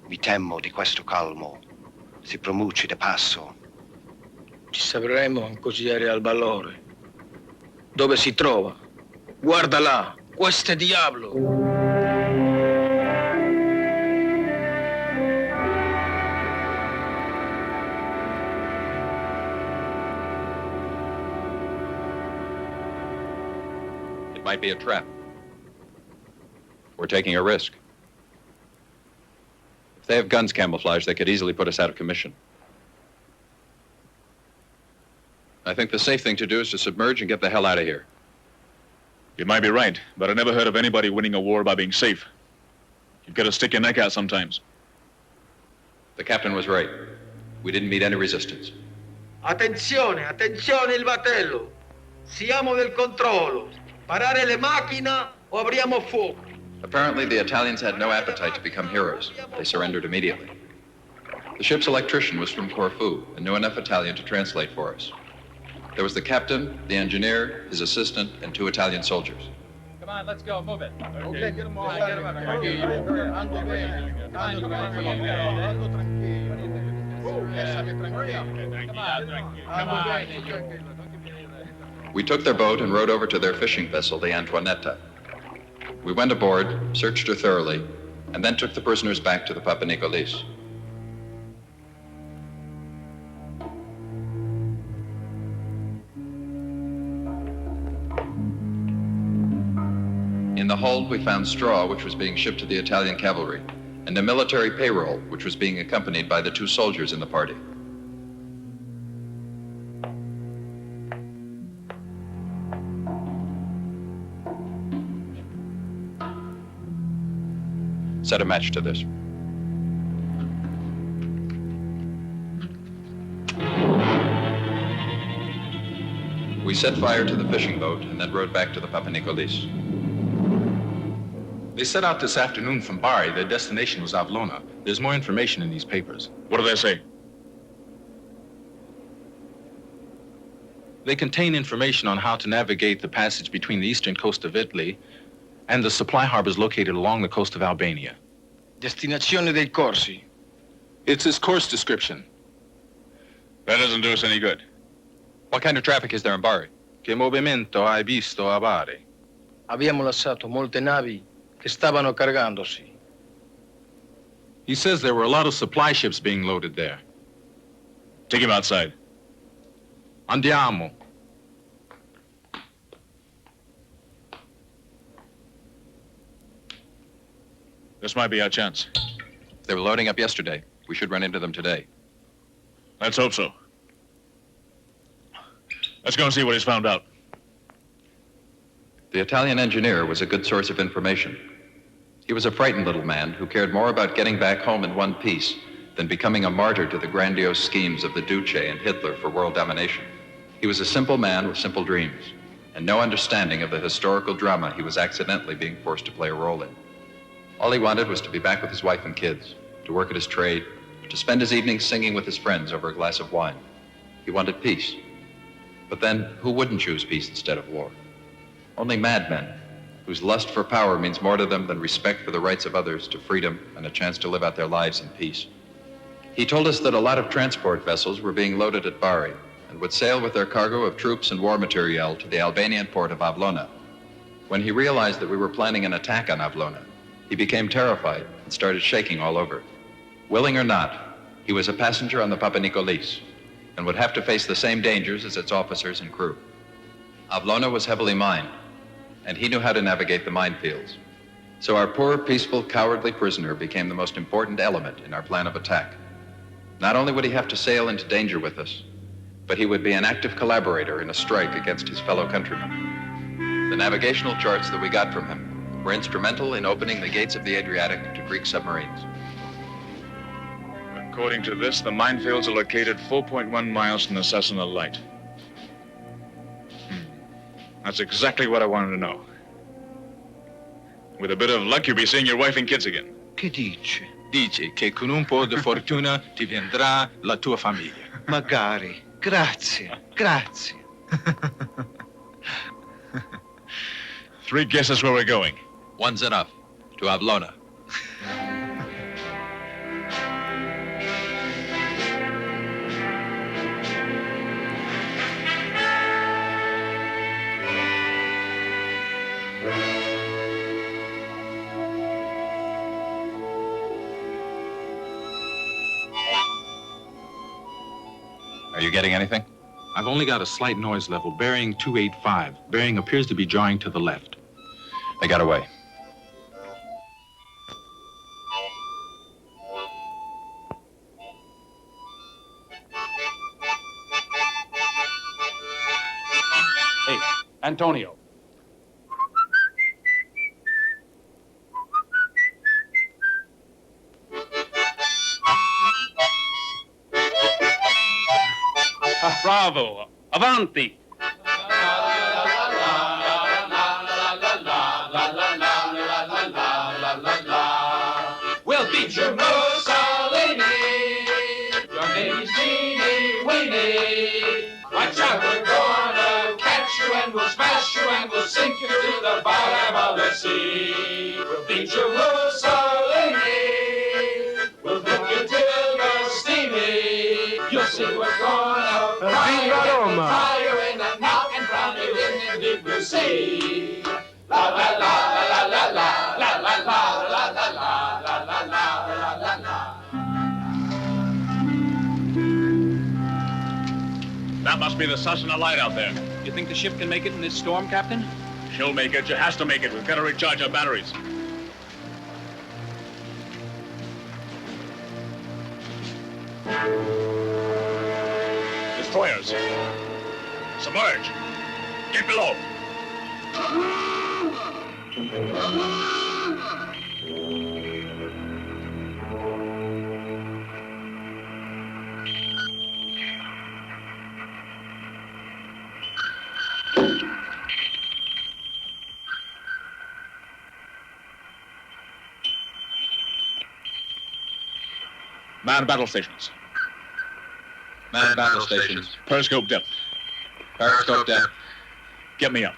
Speaker 17: Mi temo di questo calmo. Si promuci de passo.
Speaker 20: Ci sapremo ancogiare al valore. Dove si trova? Guarda là, questo è diavolo.
Speaker 7: It might be a trap. We're taking a risk. If they have guns camouflaged, they could easily put us out of commission. I think the safe thing to do is to submerge and get the hell out of here.
Speaker 3: You might be right, but I never heard of anybody winning a war by being safe. You've got to stick your neck out sometimes.
Speaker 7: The captain was right. We didn't meet any resistance.
Speaker 20: Attenzione, attenzione il vatello. Siamo del controllo. Parare le macchine o apriamo fuoco.
Speaker 7: Apparently, the Italians had no appetite to become heroes. They surrendered immediately. The ship's electrician was from Corfu and knew enough Italian to translate for us. There was the captain, the engineer, his assistant, and 2 Italian soldiers.
Speaker 14: Come on, let's go. Move it.
Speaker 20: Okay, get them all.
Speaker 7: We took their boat and rowed over to their fishing vessel, the Antoinetta. We went aboard, searched her thoroughly, and then took the prisoners back to the Papanikolis. In the hold, we found straw, which was being shipped to the Italian cavalry, and a military payroll, which was being accompanied by the 2 soldiers in the party. Set a match to this. We set fire to the fishing boat and then rowed back to the Papanikolis.
Speaker 10: They set out this afternoon from Bari. Their destination was Avlona. There's more information in these papers.
Speaker 3: What do they say?
Speaker 10: They contain information on how to navigate the passage between the eastern coast of Italy and the supply harbors located along the coast of Albania.
Speaker 20: Destinazione dei corsi.
Speaker 10: It's his course description.
Speaker 3: That doesn't do us any good.
Speaker 7: What kind of traffic is there in Bari?
Speaker 10: Che movimento hai visto a Bari?
Speaker 20: Abbiamo lasciato molte navi che stavano cargandosi.
Speaker 10: He says there were a lot of supply ships being loaded there.
Speaker 3: Take him outside.
Speaker 10: Andiamo.
Speaker 3: This might be our chance.
Speaker 7: They were loading up yesterday. We should run into them today.
Speaker 3: Let's hope so. Let's go and see what he's found out.
Speaker 7: The Italian engineer was a good source of information. He was a frightened little man who cared more about getting back home in one piece than becoming a martyr to the grandiose schemes of the Duce and Hitler for world domination. He was a simple man with simple dreams and no understanding of the historical drama he was accidentally being forced to play a role in. All he wanted was to be back with his wife and kids, to work at his trade, to spend his evenings singing with his friends over a glass of wine. He wanted peace. But then, who wouldn't choose peace instead of war? Only madmen, whose lust for power means more to them than respect for the rights of others, to freedom and a chance to live out their lives in peace. He told us that a lot of transport vessels were being loaded at Bari and would sail with their cargo of troops and war materiel to the Albanian port of Avlona. When he realized that we were planning an attack on Avlona, he became terrified and started shaking all over. Willing or not, he was a passenger on the Papanikolis. and would have to face the same dangers as its officers and crew. Avlona was heavily mined, and he knew how to navigate the minefields. So our poor, peaceful, cowardly prisoner became the most important element in our plan of attack. Not only would he have to sail into danger with us, but he would be an active collaborator in a strike against his fellow countrymen. The navigational charts that we got from him were instrumental in opening the gates of the Adriatic to Greek submarines.
Speaker 3: According to this, the minefields are located 4.1 miles from the Cessna Light. That's exactly what I wanted to know. With a bit of luck, you'll be seeing your wife and kids again.
Speaker 17: Che dice?
Speaker 10: Dice che con un po' di fortuna ti vendrà la tua famiglia.
Speaker 17: Magari. Grazie. Grazie.
Speaker 3: 3 guesses where we're going.
Speaker 7: One's enough. To Avlona. Are you getting anything?
Speaker 10: I've only got a slight noise level, bearing 285. Bearing appears to be drawing to the left.
Speaker 7: They got away.
Speaker 5: Hey, Antonio. Bravo! Avanti!
Speaker 16: We'll beat you, Mussolini. Your navy's teeny weeny. Watch out, we're gonna catch you and we'll smash you and we'll sink you to the bottom of the sea. We'll beat you, Mussolini. We'll cook you till you're steamy. You'll see we're gonna fry you in a knot and drown you in the deep blue sea. La la la la la la la la la la la la la la la la.
Speaker 6: That must be the Cessna Light out there.
Speaker 5: You think the ship can make it in this storm, Captain?
Speaker 6: She'll make it. She has to make it. We've got to recharge our batteries. Destroyers. Submerge. Get below. Man battle stations.
Speaker 7: Man battle stations.
Speaker 6: Periscope depth.
Speaker 7: Periscope depth.
Speaker 6: Get me up.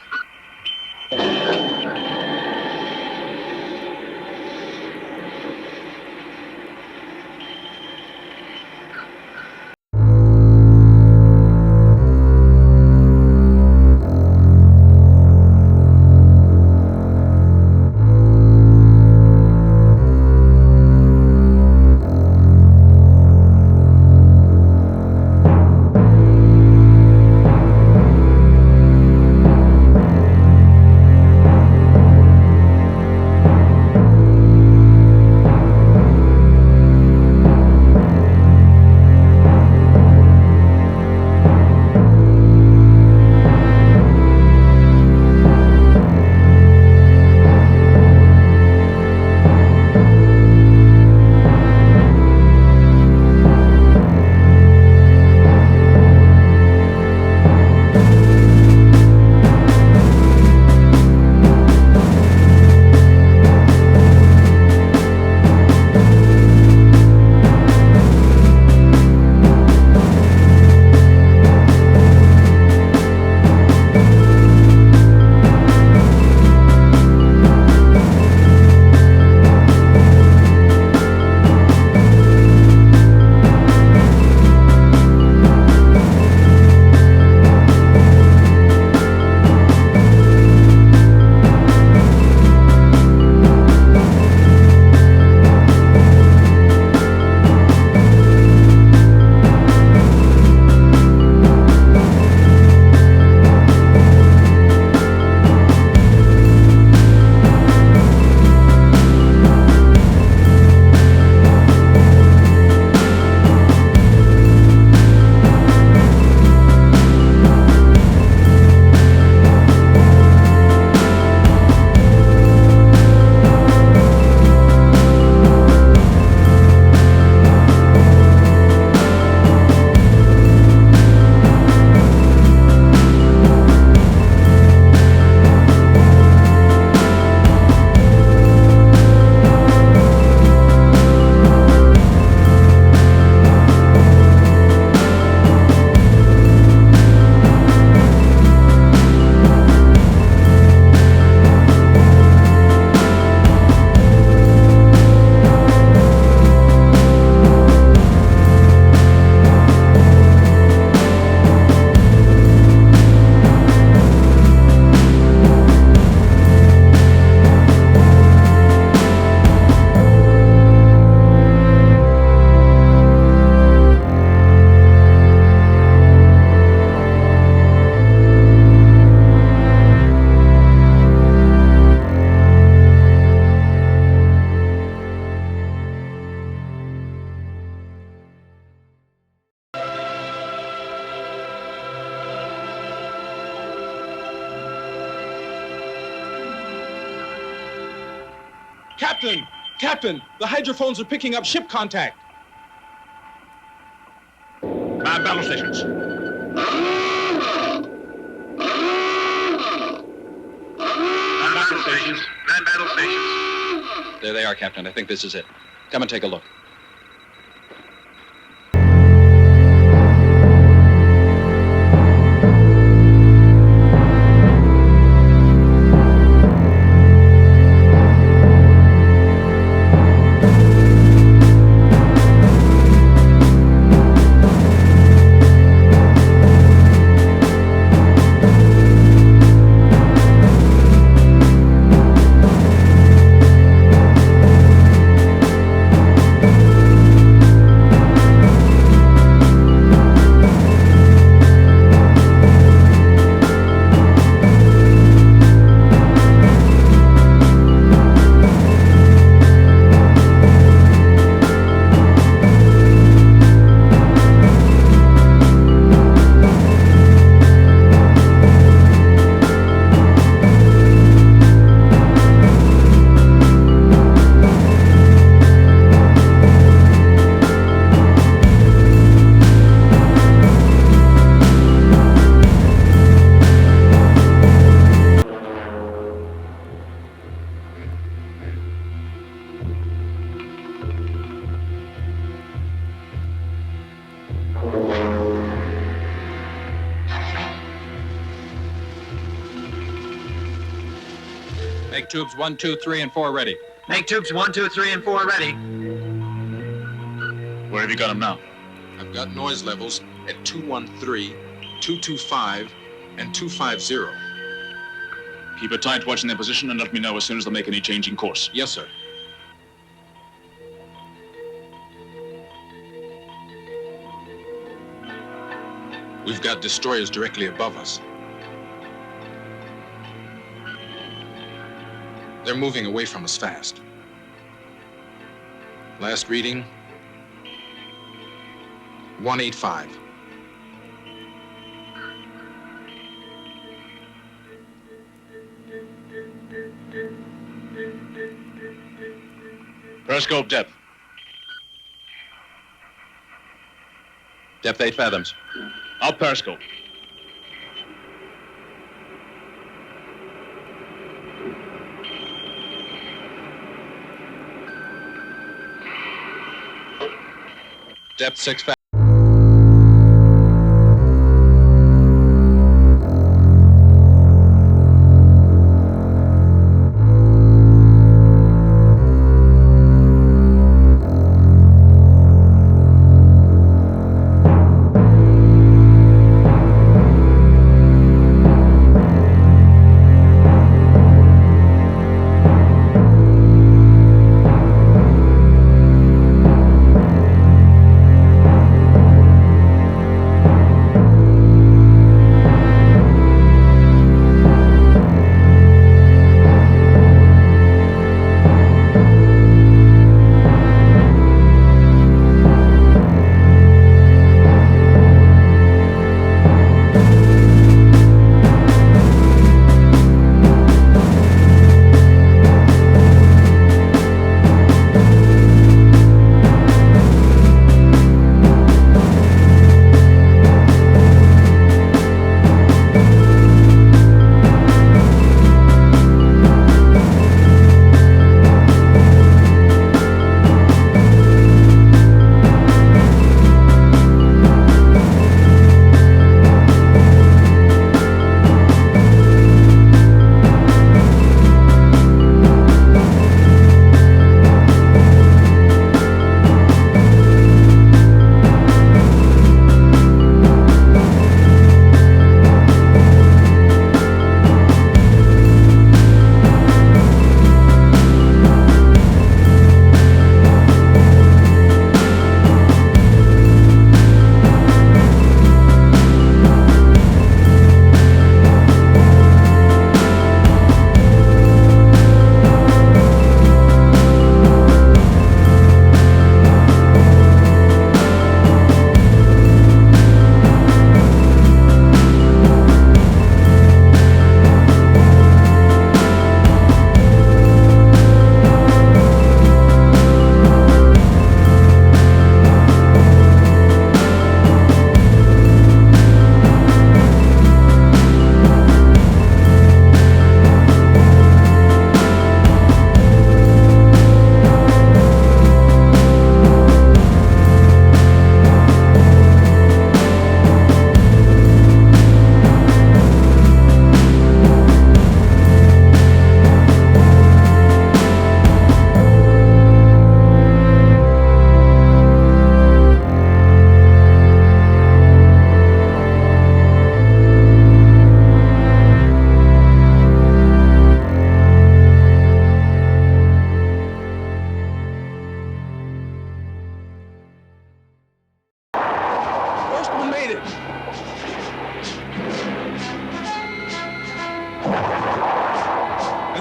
Speaker 15: Captain! Captain! The hydrophones are picking up ship contact.
Speaker 6: Man battle stations. Man battle stations.
Speaker 9: Man battle stations.
Speaker 7: There they are, Captain. I think this is it. Come and take a look.
Speaker 10: Make tubes 1, 2, 3, and 4 ready.
Speaker 12: Make tubes 1, 2, 3, and 4 ready.
Speaker 3: Where have you got them now?
Speaker 10: I've got noise levels at 213, 225, and 250.
Speaker 3: Keep a tight watch in their position and let me know as soon as they make any change in course.
Speaker 10: Yes, sir. We've got destroyers directly above us. They're moving away from us fast. Last reading, 185.
Speaker 3: Periscope depth.
Speaker 7: Depth 8 fathoms.
Speaker 3: Out periscope.
Speaker 10: Depth 6 fathoms.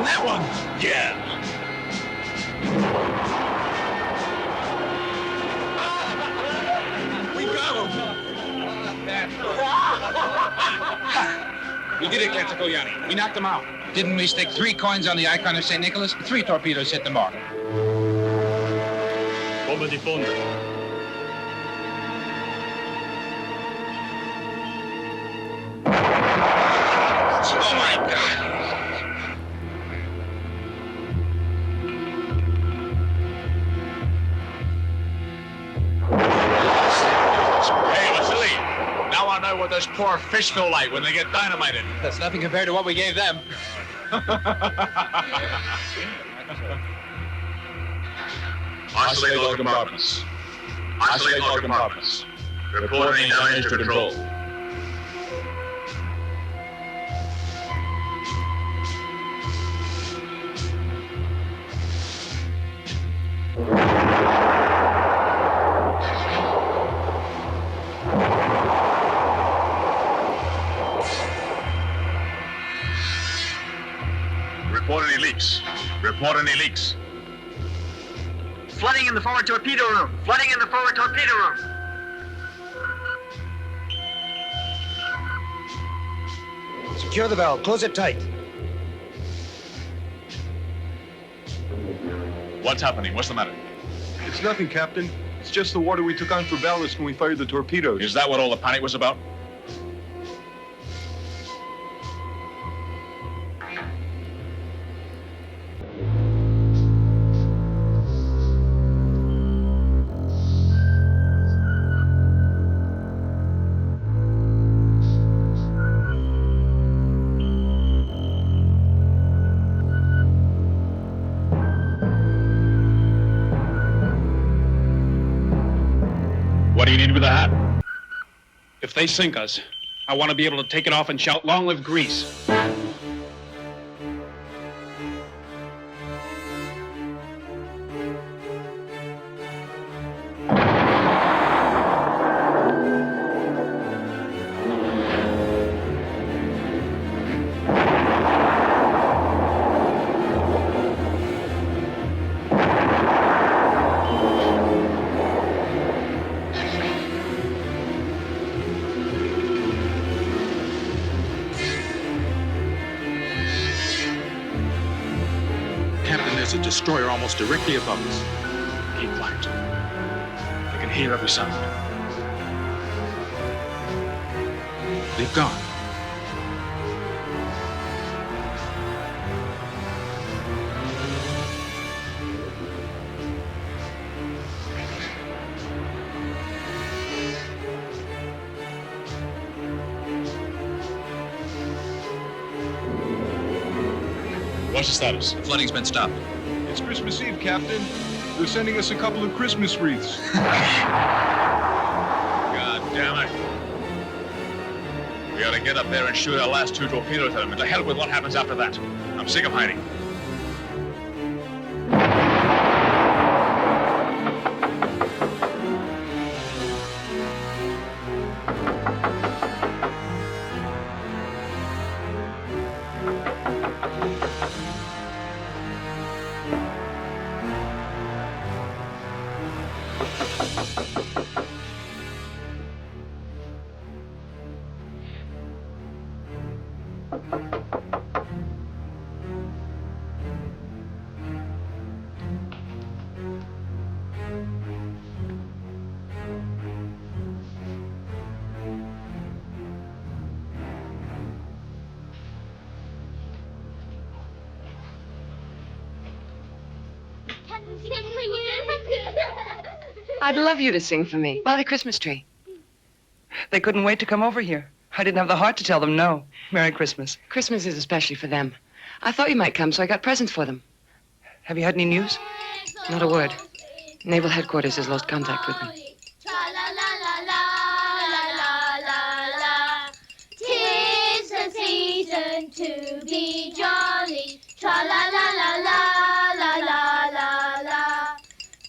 Speaker 6: And that one?
Speaker 3: Yeah.
Speaker 6: We got him!
Speaker 5: We did it, Giannis. We knocked them out. Didn't we stick 3 coins on the icon of St. Nicholas? 3 torpedoes hit the mark.
Speaker 6: Bomba di fondo.
Speaker 20: Oh, my God.
Speaker 3: Hey, Vasily. Now I know what those poor fish feel like when they get dynamited.
Speaker 5: That's nothing compared to what we gave them.
Speaker 3: Isolate all compartments. Isolate all compartments. Report any damage to control. Report any leaks. Report any leaks.
Speaker 9: Flooding in the forward torpedo room. Flooding in the forward torpedo room.
Speaker 11: Secure the valve. Close it tight.
Speaker 3: What's happening? What's the matter?
Speaker 15: It's nothing, Captain. It's just the water we took on for ballast when we fired the torpedoes.
Speaker 3: Is that what all the panic was about? What do you need with the hat?
Speaker 5: If they sink us, I want to be able to take it off and shout, "Long live Greece."
Speaker 10: There's a destroyer almost directly above us.
Speaker 6: Keep quiet. I can hear every sound.
Speaker 10: They've gone.
Speaker 3: What's the status?
Speaker 10: The flooding's been stopped.
Speaker 15: It's Christmas Eve, Captain. They're sending us a couple of Christmas wreaths.
Speaker 3: God damn it. We ought to get up there and shoot our last 2 torpedoes at them, and to hell with what happens after that. I'm sick of hiding.
Speaker 2: I'd love you to sing for me by the Christmas tree.
Speaker 21: They couldn't wait to come over here. I didn't have the heart to tell them no. Merry Christmas.
Speaker 2: Christmas is especially for them. I thought you might come, so I got presents for them.
Speaker 21: Have you had any news?
Speaker 2: Not a word. Naval headquarters has lost contact with me.
Speaker 16: Tis the season to be jolly. Tra-la-la-la-la-la-la-la-la.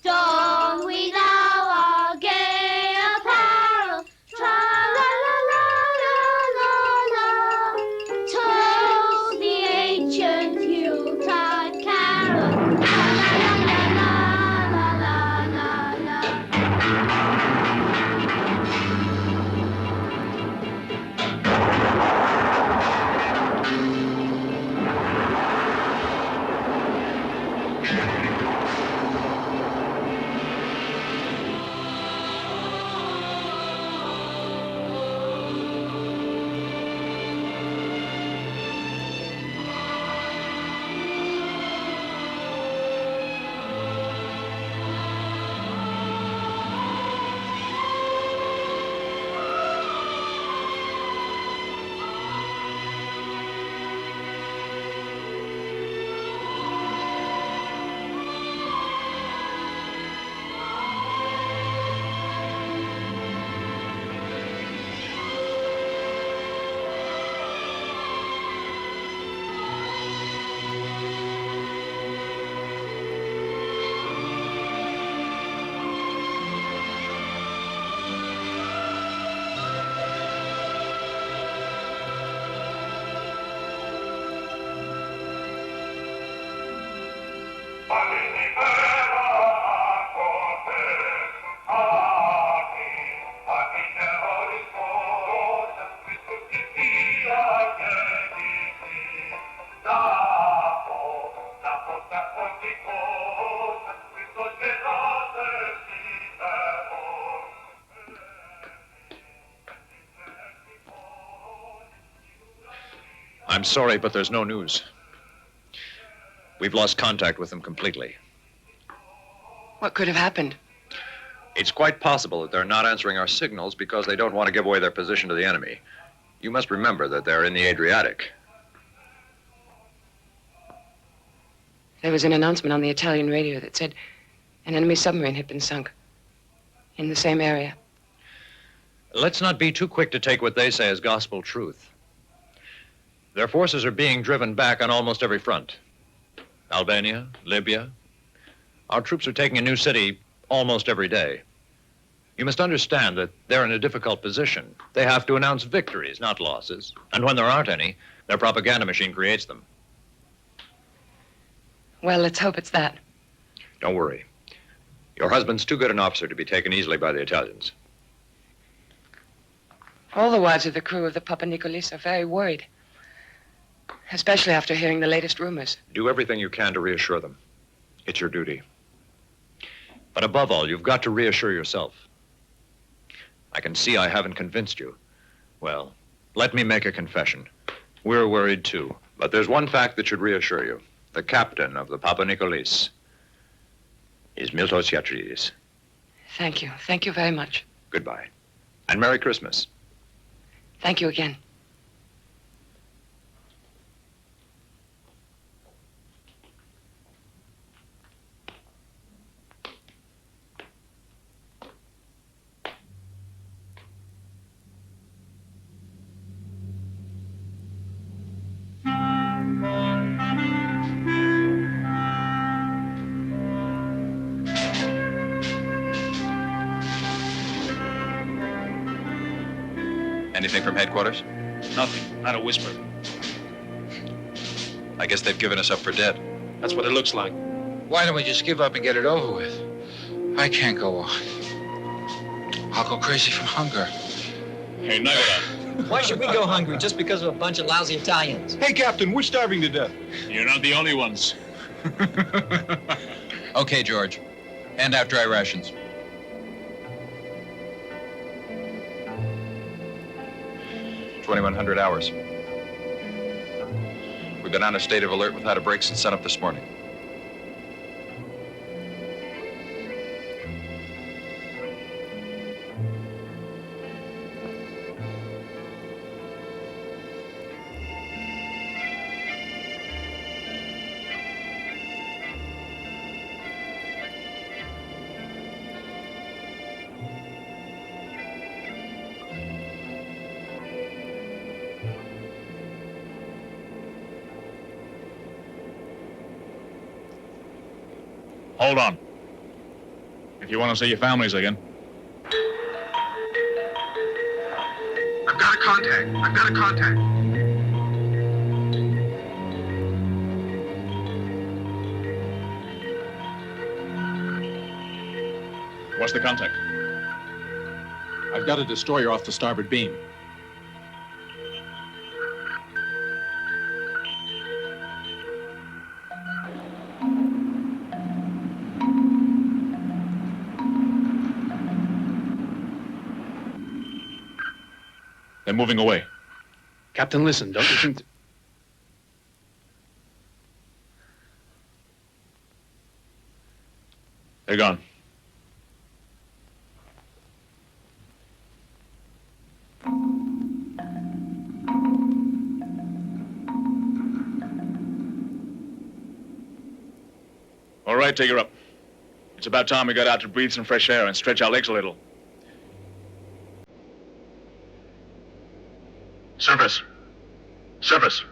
Speaker 16: Don we now our gay apparel. Tra-la-la-la-la-la-la. Toll the ancient Yuletide.
Speaker 1: I'm sorry, but there's no news. We've lost contact with them completely.
Speaker 2: What could have happened?
Speaker 1: It's quite possible that they're not answering our signals because they don't want to give away their position to the enemy. You must remember that they're in the Adriatic.
Speaker 2: There was an announcement on the Italian radio that said an enemy submarine had been sunk in the same area.
Speaker 1: Let's not be too quick to take what they say as gospel truth. Their forces are being driven back on almost every front. Albania, Libya. Our troops are taking a new city almost every day. You must understand that they're in a difficult position. They have to announce victories, not losses. And when there aren't any, their propaganda machine creates them.
Speaker 2: Well, let's hope it's that.
Speaker 1: Don't worry. Your husband's too good an officer to be taken easily by the Italians.
Speaker 2: All the wives of the crew of the Papanikolis are very worried, especially after hearing the latest rumors.
Speaker 1: Do everything you can to reassure them. It's your duty. But above all, you've got to reassure yourself. I can see I haven't convinced you. Well, let me make a confession. We're worried too. But there's one fact that should reassure you. The captain of the Papanikolis is Dimitris Iatridis.
Speaker 2: Thank you. Thank you very much.
Speaker 1: Goodbye. And Merry Christmas.
Speaker 2: Thank you again.
Speaker 7: Anything from headquarters?
Speaker 5: Nothing. Not a whisper.
Speaker 7: I guess they've given us up for dead.
Speaker 5: That's what it looks like.
Speaker 8: Why don't we just give up and get it over with? I can't go on. I'll go crazy from hunger.
Speaker 6: Hey, Naval.
Speaker 12: Why should we go hungry just because of a bunch of lousy Italians?
Speaker 15: Hey, Captain, we're starving to death.
Speaker 6: You're not the only ones.
Speaker 10: Okay, George. And after I rations.
Speaker 7: 2,100 hours. We've been on a state of alert without a break since sunup this morning.
Speaker 6: Hold on. If you want to see your families again.
Speaker 9: I've got a contact.
Speaker 6: What's the contact?
Speaker 15: I've got a destroyer off the starboard beam.
Speaker 6: They're moving away.
Speaker 5: Captain, listen, don't you think...
Speaker 6: They're gone. All right, take her up. It's about time we got out to breathe some fresh air and stretch our legs a little. Surface. Surface.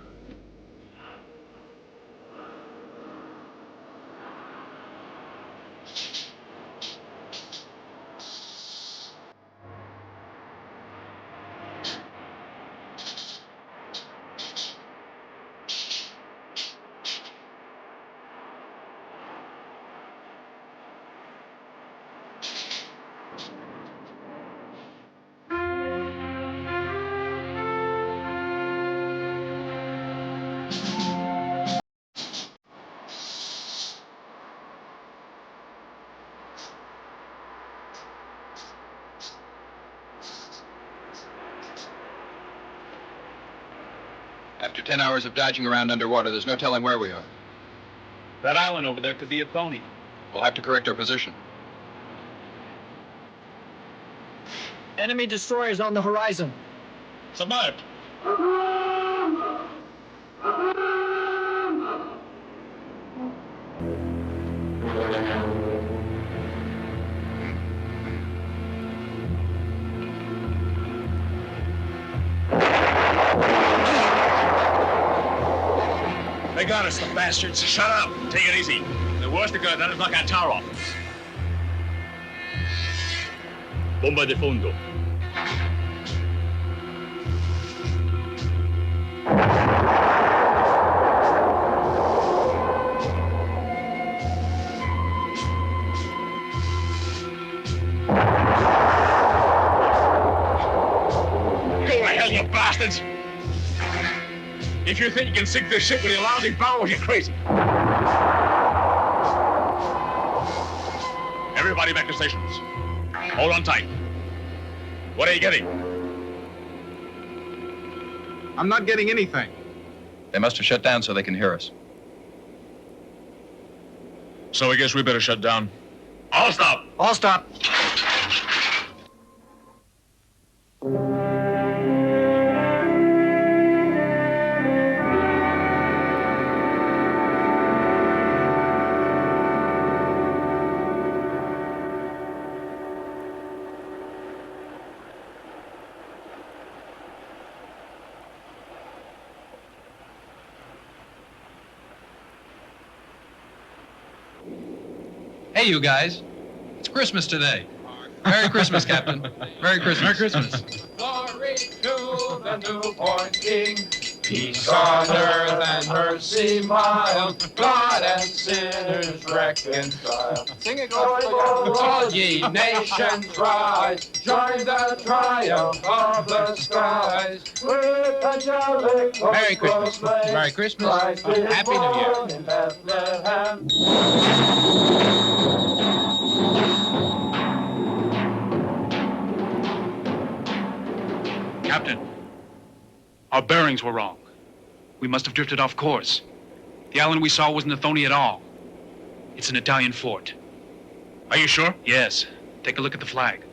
Speaker 19: After 10 hours of dodging around underwater, there's no telling where we are.
Speaker 6: That island over there could be a phony.
Speaker 19: We'll have to correct our position.
Speaker 14: Enemy destroyers on the horizon.
Speaker 6: Submerged. They got us, the bastards. Shut up. Take it easy. The worst they could have done is knock our tower off. Bomba de fondo. Go to hell, you bastards! If you think you can sink this ship with your lousy bows, you're crazy. Everybody back to stations. Hold on tight. What are you getting?
Speaker 5: I'm not getting anything.
Speaker 7: They must have shut down so they can hear us.
Speaker 3: So I guess we better shut down.
Speaker 6: All stop.
Speaker 21: All stop.
Speaker 10: Hey, you guys. It's Christmas today. Merry Christmas, Captain. Merry Christmas. Merry Christmas.
Speaker 16: Glory to the newborn King. Peace on earth and mercy mild. God and sinners reconcile.
Speaker 10: Sing it,
Speaker 16: Joyful all ye nations rise. Join the triumph of the skies. With angelic hosts
Speaker 19: Merry Christmas.
Speaker 16: proclaim
Speaker 19: Merry Christmas.
Speaker 16: Christ is
Speaker 19: Happy New Year.
Speaker 16: born in Bethlehem.
Speaker 5: Captain, our bearings were wrong. We must have drifted off course. The island we saw wasn't a Thoni at all. It's an Italian fort.
Speaker 6: Are you sure?
Speaker 5: Yes. Take a look at the flag.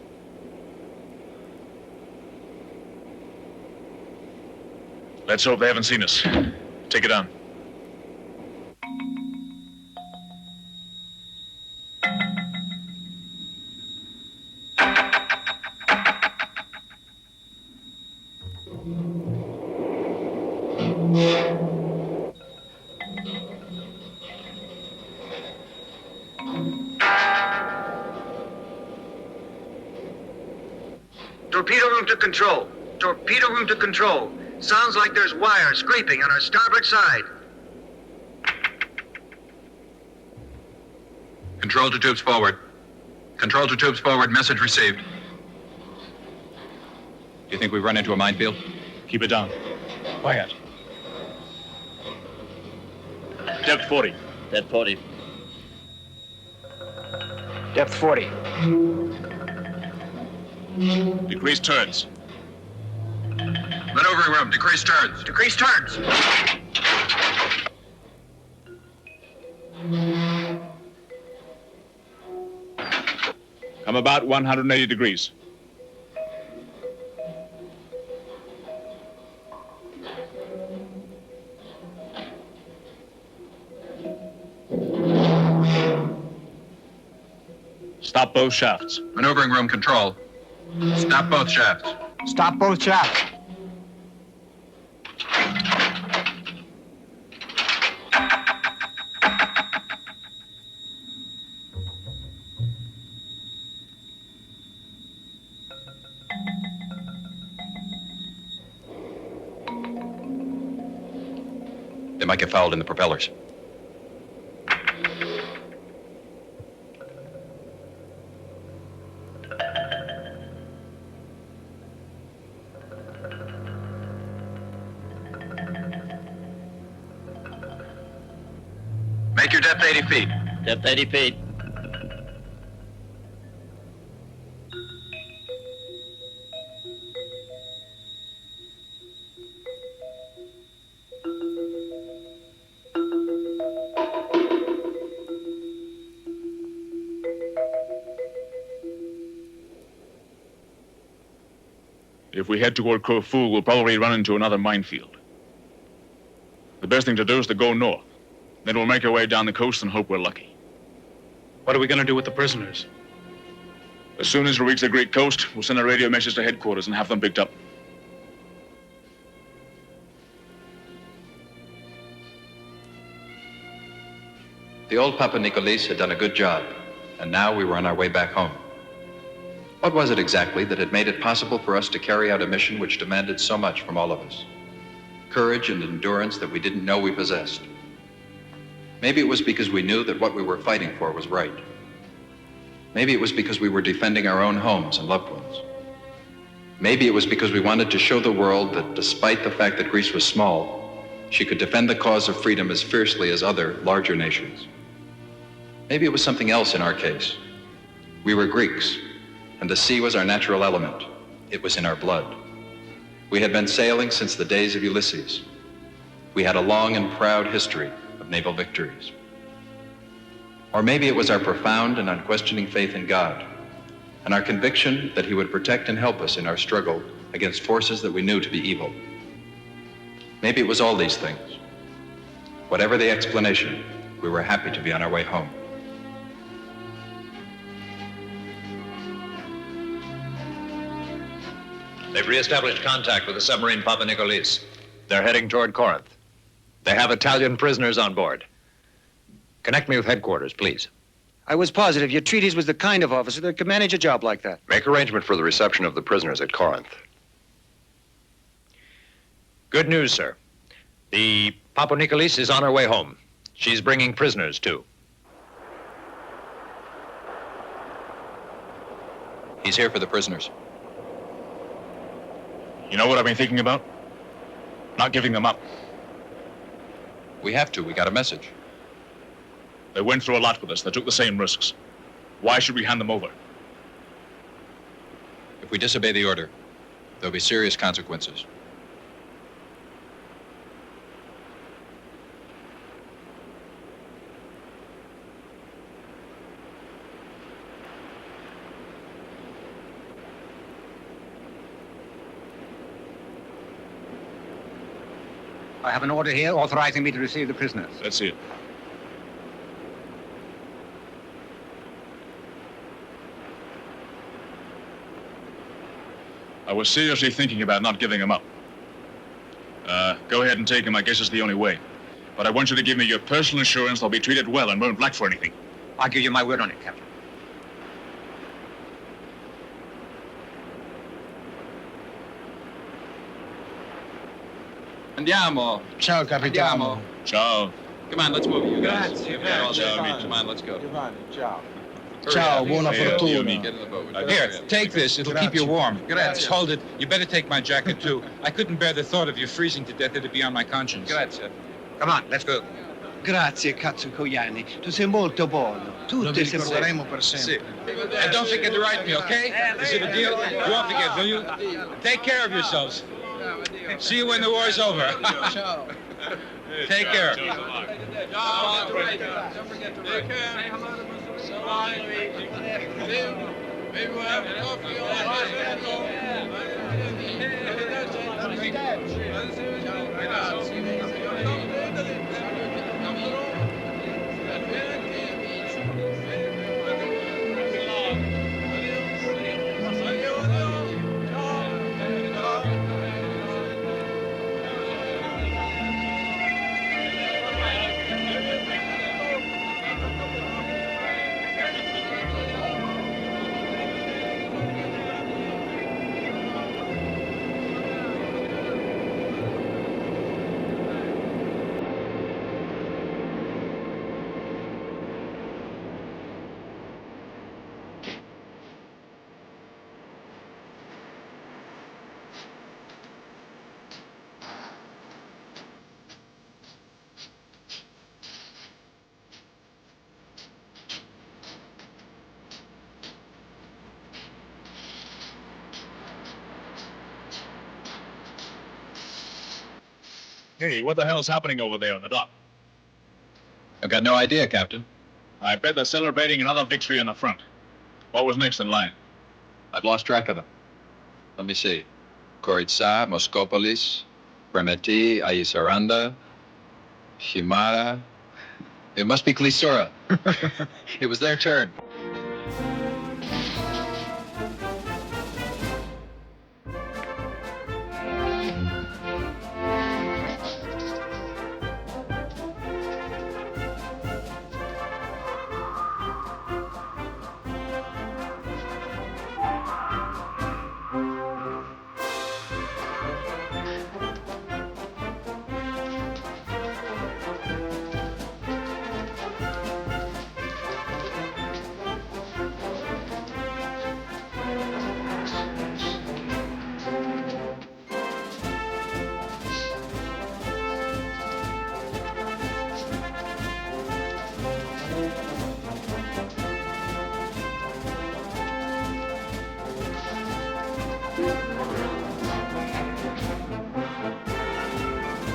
Speaker 3: Let's hope they haven't seen us. Take it on.
Speaker 11: Torpedo room to control. Torpedo room to control. Sounds like there's wire scraping on our starboard side.
Speaker 7: Control to tubes forward. Control to tubes forward. Message received. Do you think we've run into a minefield?
Speaker 3: Keep it down. Quiet. Depth 40.
Speaker 12: Depth 40.
Speaker 11: Depth 40.
Speaker 3: Decrease turns.
Speaker 7: Maneuvering room. Decrease turns.
Speaker 11: Decrease turns.
Speaker 3: Come about 180 degrees. Stop both shafts.
Speaker 7: Maneuvering room control. Stop both shafts.
Speaker 21: Stop both shafts.
Speaker 7: They might get fouled in the propellers. Make your depth 80 feet.
Speaker 12: Depth 80 feet.
Speaker 3: If we head toward Corfu, we'll probably run into another minefield. The best thing to do is to go north. Then we'll make our way down the coast and hope we're lucky.
Speaker 5: What are we going to do with the prisoners?
Speaker 3: As soon as we reach the Greek coast, we'll send a radio message to headquarters and have them picked up.
Speaker 7: The old Papanikolis had done a good job, and now we were on our way back home. What was it exactly that had made it possible for us to carry out a mission which demanded so much from all of us? Courage and endurance that we didn't know we possessed. Maybe it was because we knew that what we were fighting for was right. Maybe it was because we were defending our own homes and loved ones. Maybe it was because we wanted to show the world that despite the fact that Greece was small, she could defend the cause of freedom as fiercely as other, larger nations. Maybe it was something else in our case. We were Greeks, and the sea was our natural element. It was in our blood. We had been sailing since the days of Ulysses. We had a long and proud history of naval victories. Or maybe it was our profound and unquestioning faith in God, and our conviction that he would protect and help us in our struggle against forces that we knew to be evil. Maybe it was all these things. Whatever the explanation, we were happy to be on our way home.
Speaker 1: They've reestablished contact with the submarine Papanikolis. They're heading toward Corinth. They have Italian prisoners on board. Connect me with headquarters, please.
Speaker 11: I was positive Iatridis was the kind of officer that could manage a job like that.
Speaker 1: Make arrangement for the reception of the prisoners at Corinth. Good news, sir. The Papanikolis is on her way home. She's bringing prisoners, too.
Speaker 7: He's here for the prisoners.
Speaker 3: You know what I've been thinking about? Not giving them up.
Speaker 7: We have to. We got a message.
Speaker 3: They went through a lot with us. They took the same risks. Why should we hand them over?
Speaker 7: If we disobey the order, there'll be serious consequences.
Speaker 13: I have an order here authorizing me to receive the prisoners.
Speaker 3: Let's see it. I was seriously thinking about not giving them up. Go ahead and take them. I guess it's the only way. But I want you to give me your personal assurance they'll be treated well and won't lack for anything.
Speaker 13: I'll give you my word on it, Captain.
Speaker 19: Andiamo.
Speaker 8: Ciao, capitano.
Speaker 3: Ciao.
Speaker 19: Come on, let's move. You guys.
Speaker 8: Grazie,
Speaker 19: Come on, let's go.
Speaker 8: Ciao. Ciao, buona fortuna.
Speaker 19: Get in the boat.
Speaker 8: Here, take this. It'll keep you warm. Grazie. Hold it. You better take my jacket, too. I couldn't bear the thought of you freezing to death. It'd be on my conscience.
Speaker 19: Grazie.
Speaker 13: Come on, let's go.
Speaker 17: Grazie, Kazakos Giannis. Tu sei molto buono.
Speaker 8: Lo ricorderemo per sempre. And don't forget to write me, okay? Is it a deal? You won't forget, will you? Take care of yourselves. See you when the war's over. Take care.
Speaker 16: Don't forget to say hello to maybe we'll have a coffee
Speaker 3: Hey, what the hell's happening over there on the dock?
Speaker 19: I've got no idea, Captain.
Speaker 3: I bet they're celebrating another victory on the front. What was next in line?
Speaker 19: I've lost track of them. Let me see.
Speaker 7: Koritsa, Moskopolis, Bremeti, Aisaranda, Shimara. It must be Klisura. It was their turn.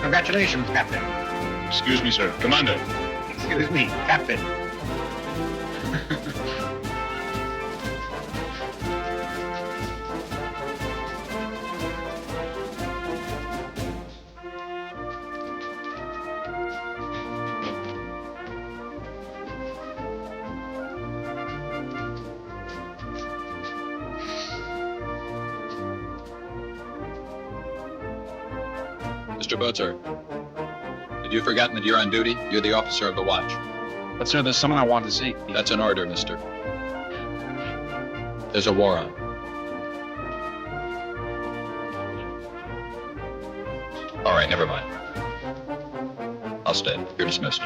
Speaker 18: Congratulations, Captain.
Speaker 3: Excuse me, sir. Commander.
Speaker 18: Excuse me, Captain.
Speaker 7: Mr. Butzer, have you forgotten that you're on duty? You're the officer of the watch.
Speaker 5: But, sir, there's someone I want to see.
Speaker 7: That's an order, mister. There's a war on. All right, never mind. I'll stay. You're dismissed.